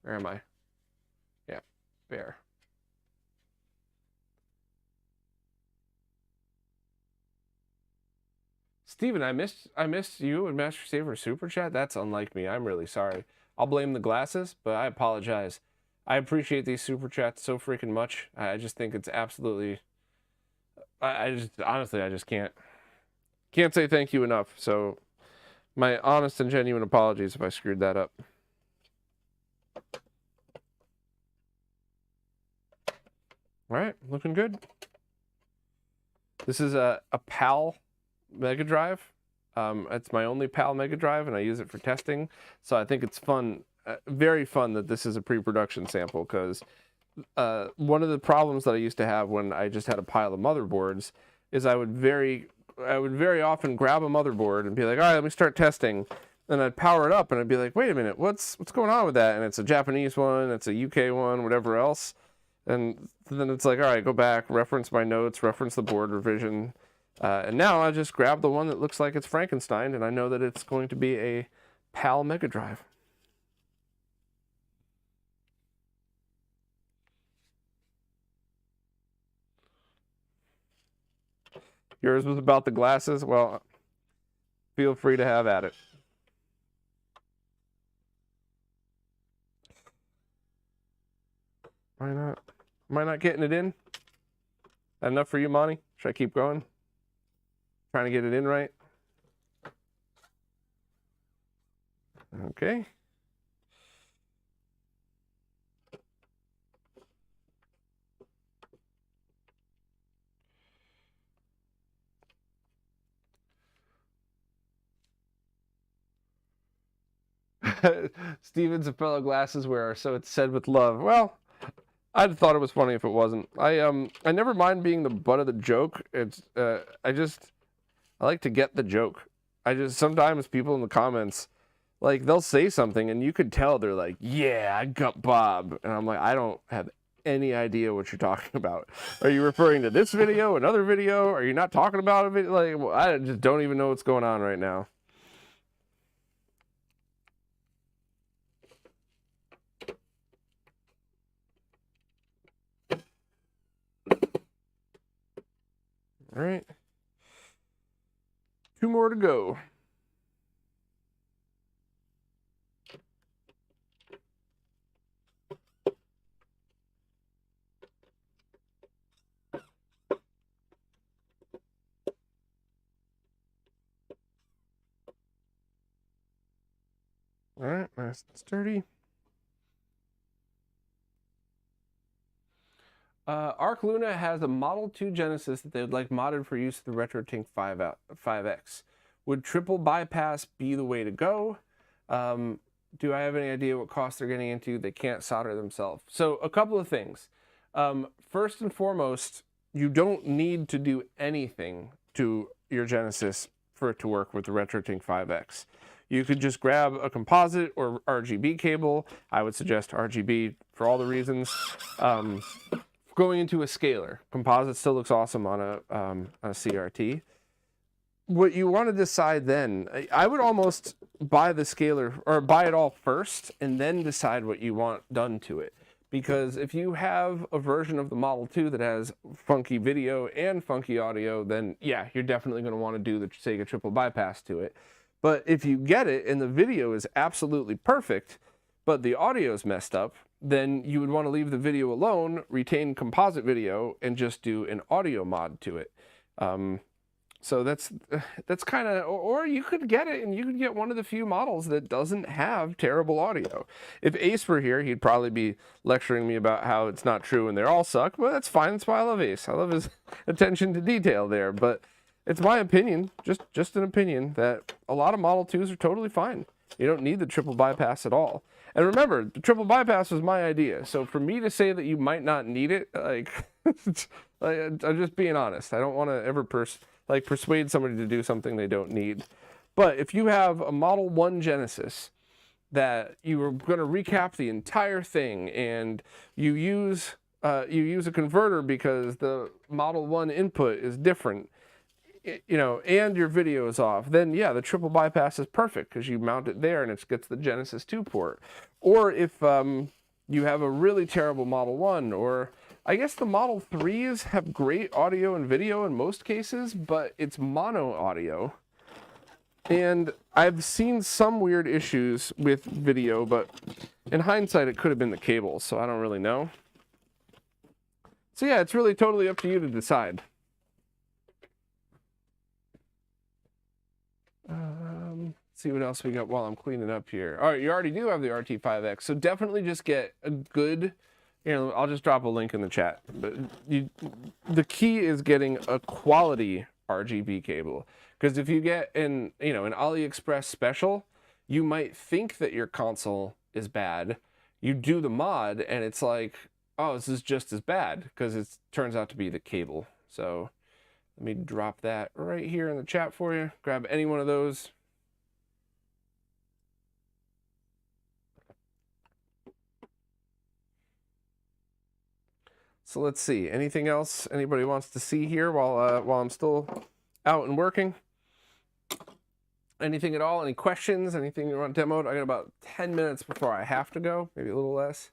Where am I? Yeah, bare. Steven, I missed you and Master Saver Super Chat. That's unlike me. I'm really sorry. I'll blame the glasses, but I apologize. I appreciate these Super Chats so freaking much. I just think it's absolutely... honestly, I just can't say thank you enough. So my honest and genuine apologies if I screwed that up. All right, looking good. This is a PAL Mega Drive. It's my only PAL Mega Drive, and I use it for testing. So I think it's fun, very fun that this is a pre-production sample, because one of the problems that I used to have when I just had a pile of motherboards is I would very often grab a motherboard and be like, all right, let me start testing. Then I'd power it up and I'd be like, wait a minute, what's going on with that? And it's a Japanese one, it's a UK one, whatever else. And then it's like, all right, go back, reference my notes, reference the board revision. And now I just grab the one that looks like it's Frankenstein, and I know that it's going to be a PAL Mega Drive. Yours was about the glasses? Well, feel free to have at it. Why not? Am I not getting it in? That enough for you, Monty? Should I keep going? Trying to get it in right? Okay. Steven's a fellow glasses wearer, so it's said with love. Well, I'd thought it was funny if it wasn't. I never mind being the butt of the joke. It's I like to get the joke. Sometimes people in the comments, like, they'll say something and you could tell they're like, yeah, I got Bob. And I'm like, I don't have any idea what you're talking about. Are you referring to this video, another video? Are you not talking about a video? Like, well, I just don't even know what's going on right now. All right. 2 more to go. All right, nice and sturdy. Arc Luna has a Model 2 Genesis that they would like modded for use with the RetroTink 5X. Would triple bypass be the way to go? Do I have any idea what cost they're getting into? They can't solder themselves. So a couple of things. First and foremost, you don't need to do anything to your Genesis for it to work with the RetroTink 5X. You could just grab a composite or RGB cable. I would suggest RGB for all the reasons. Going into a scaler. Composite still looks awesome on a CRT. What you want to decide then, I would almost buy the scaler, or buy it all first, and then decide what you want done to it. Because if you have a version of the Model 2 that has funky video and funky audio, then yeah, you're definitely going to want to do the Sega triple bypass to it. But if you get it and the video is absolutely perfect, but the audio is messed up, then you would want to leave the video alone, retain composite video, and just do an audio mod to it. So that's kind of, or you could get it and you could get one of the few models that doesn't have terrible audio. If Ace were here, he'd probably be lecturing me about how it's not true and they all suck. Well, that's fine. That's why I love Ace. I love his attention to detail there. But it's my opinion, just an opinion, that a lot of Model 2s are totally fine. You don't need the triple bypass at all. And remember, the triple bypass was my idea. So for me to say that you might not need it, like, I'm just being honest. I don't want to ever persuade somebody to do something they don't need. But if you have a Model 1 Genesis that you are going to recap the entire thing, and you use a converter because the Model 1 input is different, you know, and your video is off, then yeah, the triple bypass is perfect because you mount it there and it gets the Genesis 2 port. Or if you have a really terrible Model 1, or I guess the Model 3s have great audio and video in most cases, but it's mono audio. And I've seen some weird issues with video, but in hindsight, it could have been the cables, so I don't really know. So yeah, it's really totally up to you to decide. See what else we got while I'm cleaning up here. All right, you already do have the RT5X, so definitely just get a good, you know, I'll just drop a link in the chat. But the key is getting a quality RGB cable. Because if you get an AliExpress special, you might think that your console is bad. You do the mod and it's like, oh, this is just as bad, because it turns out to be the cable. So let me drop that right here in the chat for you. Grab any one of those. So let's see, anything else anybody wants to see here while I'm still out and working? Anything at all? Any questions? Anything you want demoed? I got about 10 minutes before I have to go, maybe a little less.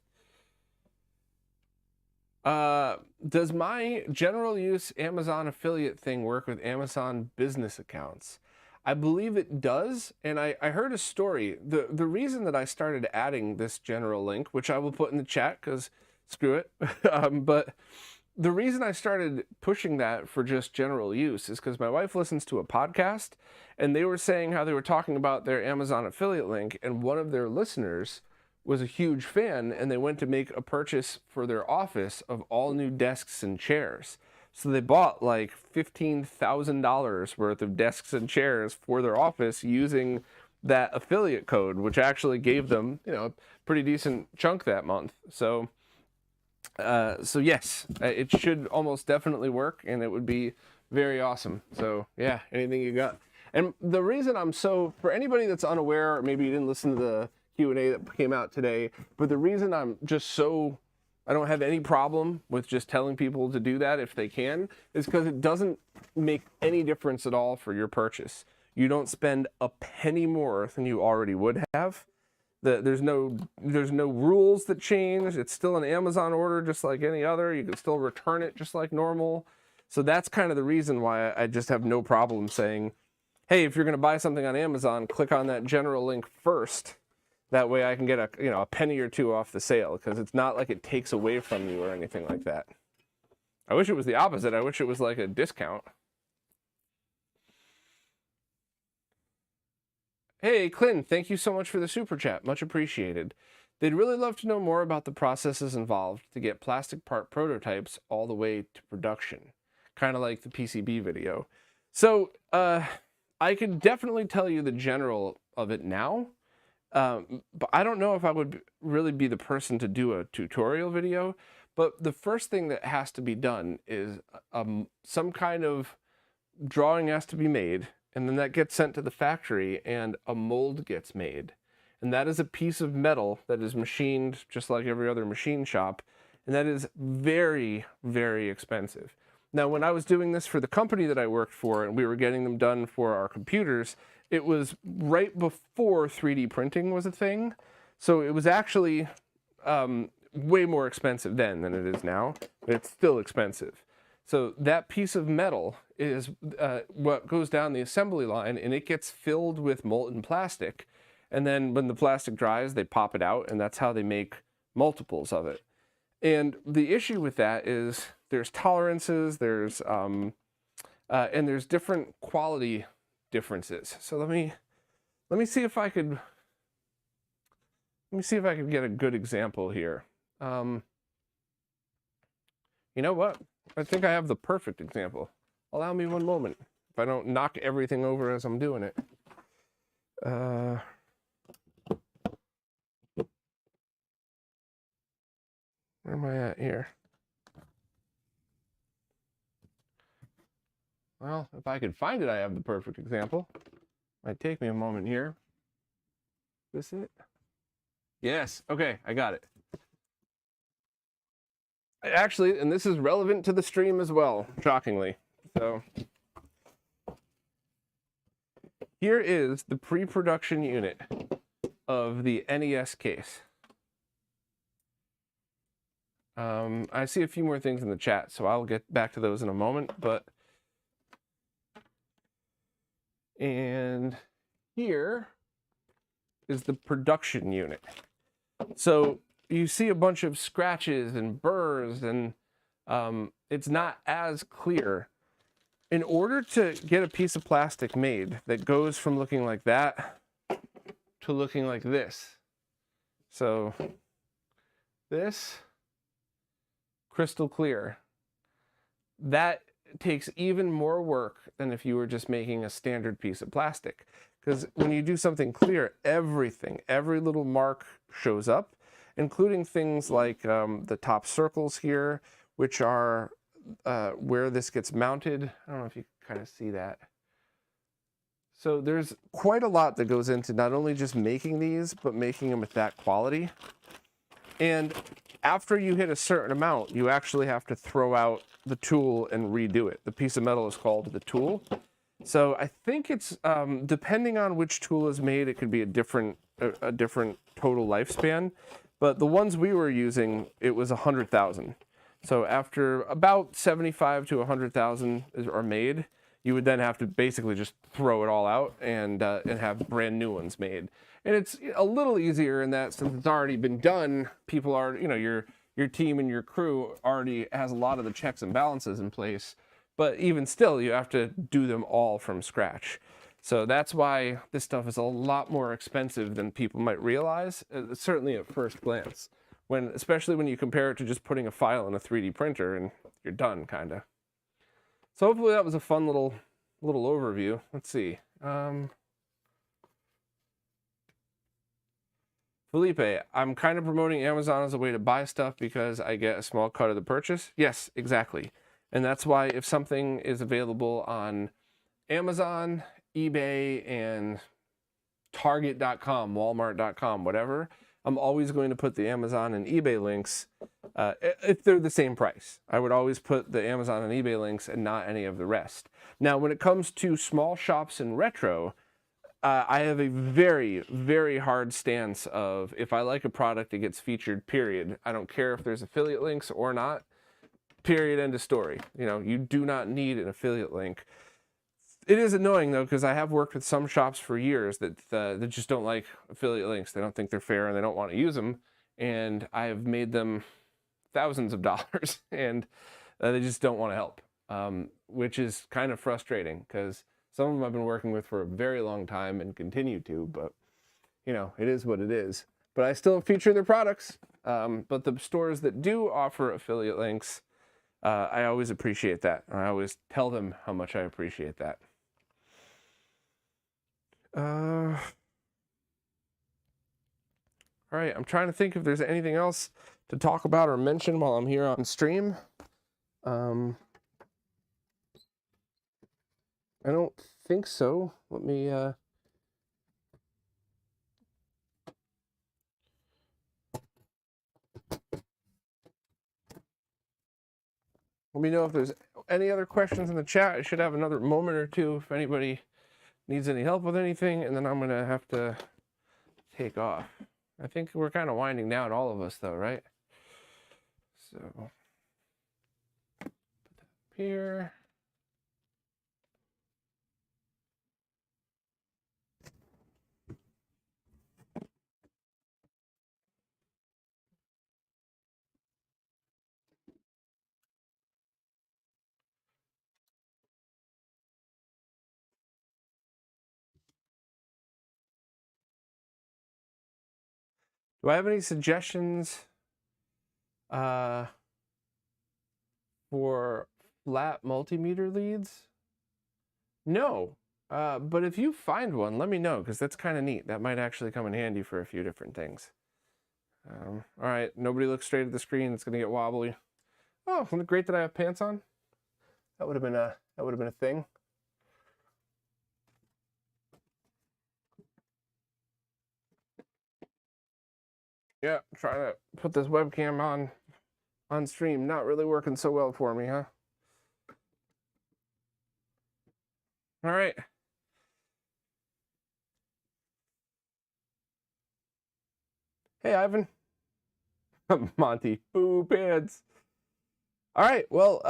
Does my general use Amazon affiliate thing work with Amazon business accounts? I believe it does, and I heard a story. The reason that I started adding this general link, which I will put in the chat because screw it, but the reason I started pushing that for just general use is because my wife listens to a podcast, and they were saying how they were talking about their Amazon affiliate link, and one of their listeners was a huge fan, and they went to make a purchase for their office of all new desks and chairs. So they bought like $15,000 worth of desks and chairs for their office using that affiliate code, which actually gave them, you know, a pretty decent chunk that month. So yes, it should almost definitely work, and it would be very awesome. So yeah, anything you got. And the reason I'm so, for anybody that's unaware, or maybe you didn't listen to the Q&A that came out today, but the reason I'm just so, I don't have any problem with just telling people to do that if they can, is because it doesn't make any difference at all for your purchase. You don't spend a penny more than you already would have. There's no rules that change. It's still an Amazon order just like any other. You can still return it just like normal. So that's kind of the reason why I just have no problem saying, hey, if you're going to buy something on Amazon, click on that general link first. That way I can get a penny or two off the sale, because it's not like it takes away from you or anything like that. I wish it was the opposite. I wish it was like a discount. Hey, Clint, thank you so much for the super chat. Much appreciated. They'd really love to know more about the processes involved to get plastic part prototypes all the way to production. Kind of like the PCB video. So, I can definitely tell you the general of it now. But I don't know if I would really be the person to do a tutorial video. But the first thing that has to be done is some kind of drawing has to be made. And then that gets sent to the factory and a mold gets made. And that is a piece of metal that is machined just like every other machine shop. And that is very, very expensive. Now, when I was doing this for the company that I worked for and we were getting them done for our computers, it was right before 3D printing was a thing. So it was actually way more expensive then than it is now, but it's still expensive. So that piece of metal is what goes down the assembly line, and it gets filled with molten plastic. And then when the plastic dries, they pop it out, and that's how they make multiples of it. And the issue with that is there's tolerances, there's and there's different quality differences. So let me see if I could get a good example here. You know what? I think I have the perfect example. Allow me one moment. If I don't knock everything over as I'm doing it. Where am I at here? Well, if I could find it, I have the perfect example. Might take me a moment here. Is this it? Yes. Okay, I got it. Actually, and this is relevant to the stream as well, shockingly. So here is the pre-production unit of the NES case. I see a few more things in the chat, so I'll get back to those in a moment, and here is the production unit. So you see a bunch of scratches and burrs, and it's not as clear. In order to get a piece of plastic made that goes from looking like that to looking like this, so this, crystal clear, that takes even more work than if you were just making a standard piece of plastic. Because when you do something clear, everything, every little mark shows up, including things like the top circles here, which are where this gets mounted. I don't know if you can kind of see that. So there's quite a lot that goes into not only just making these, but making them with that quality. And after you hit a certain amount, you actually have to throw out the tool and redo it. The piece of metal is called the tool. So I think it's, depending on which tool is made, it could be a different total lifespan. But the ones we were using, it was 100,000. So after about 75 to 100,000 are made, you would then have to basically just throw it all out and have brand new ones made. And it's a little easier in that since it's already been done, people are, you know, your team and your crew already has a lot of the checks and balances in place. But even still, you have to do them all from scratch. So that's why this stuff is a lot more expensive than people might realize, certainly at first glance. Especially when you compare it to just putting a file in a 3D printer and you're done, kind of. So hopefully that was a fun little overview. Let's see. Felipe, I'm kind of promoting Amazon as a way to buy stuff because I get a small cut of the purchase. Yes, exactly. And that's why if something is available on Amazon, eBay, and Target.com, Walmart.com, whatever, I'm always going to put the Amazon and eBay links if they're the same price. I would always put the Amazon and eBay links and not any of the rest. Now, when it comes to small shops in retro, I have a very, very hard stance of if I like a product, it gets featured, period. I don't care if there's affiliate links or not, period, end of story. You know, you do not need an affiliate link. It is annoying though, because I have worked with some shops for years that just don't like affiliate links. They don't think they're fair and they don't want to use them. And I have made them thousands of dollars and they just don't want to help, which is kind of frustrating because some of them I've been working with for a very long time and continue to, but you know, it is what it is. But I still feature their products. But the stores that do offer affiliate links, I always appreciate that. I always tell them how much I appreciate that. All right, I'm trying to think if there's anything else to talk about or mention while I'm here on stream. I don't think so. Let me know if there's any other questions in the chat. I should have another moment or two if anybody needs any help with anything, and then I'm gonna have to take off. I think we're kind of winding down, all of us, though, right? So, put that up here. Do I have any suggestions for flat multimeter leads? No, but if you find one, let me know, because that's kind of neat. That might actually come in handy for a few different things. All right, nobody looks straight at the screen. It's gonna get wobbly. Oh, isn't it great that I have pants on? That would have been a thing. Yeah, trying to put this webcam on stream. Not really working so well for me, huh? All right. Hey, Ivan. Monty. Boo pants. All right. Well,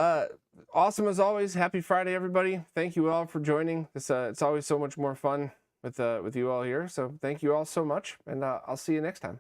awesome as always. Happy Friday, everybody. Thank you all for joining. This it's always so much more fun with you all here. So thank you all so much, and I'll see you next time.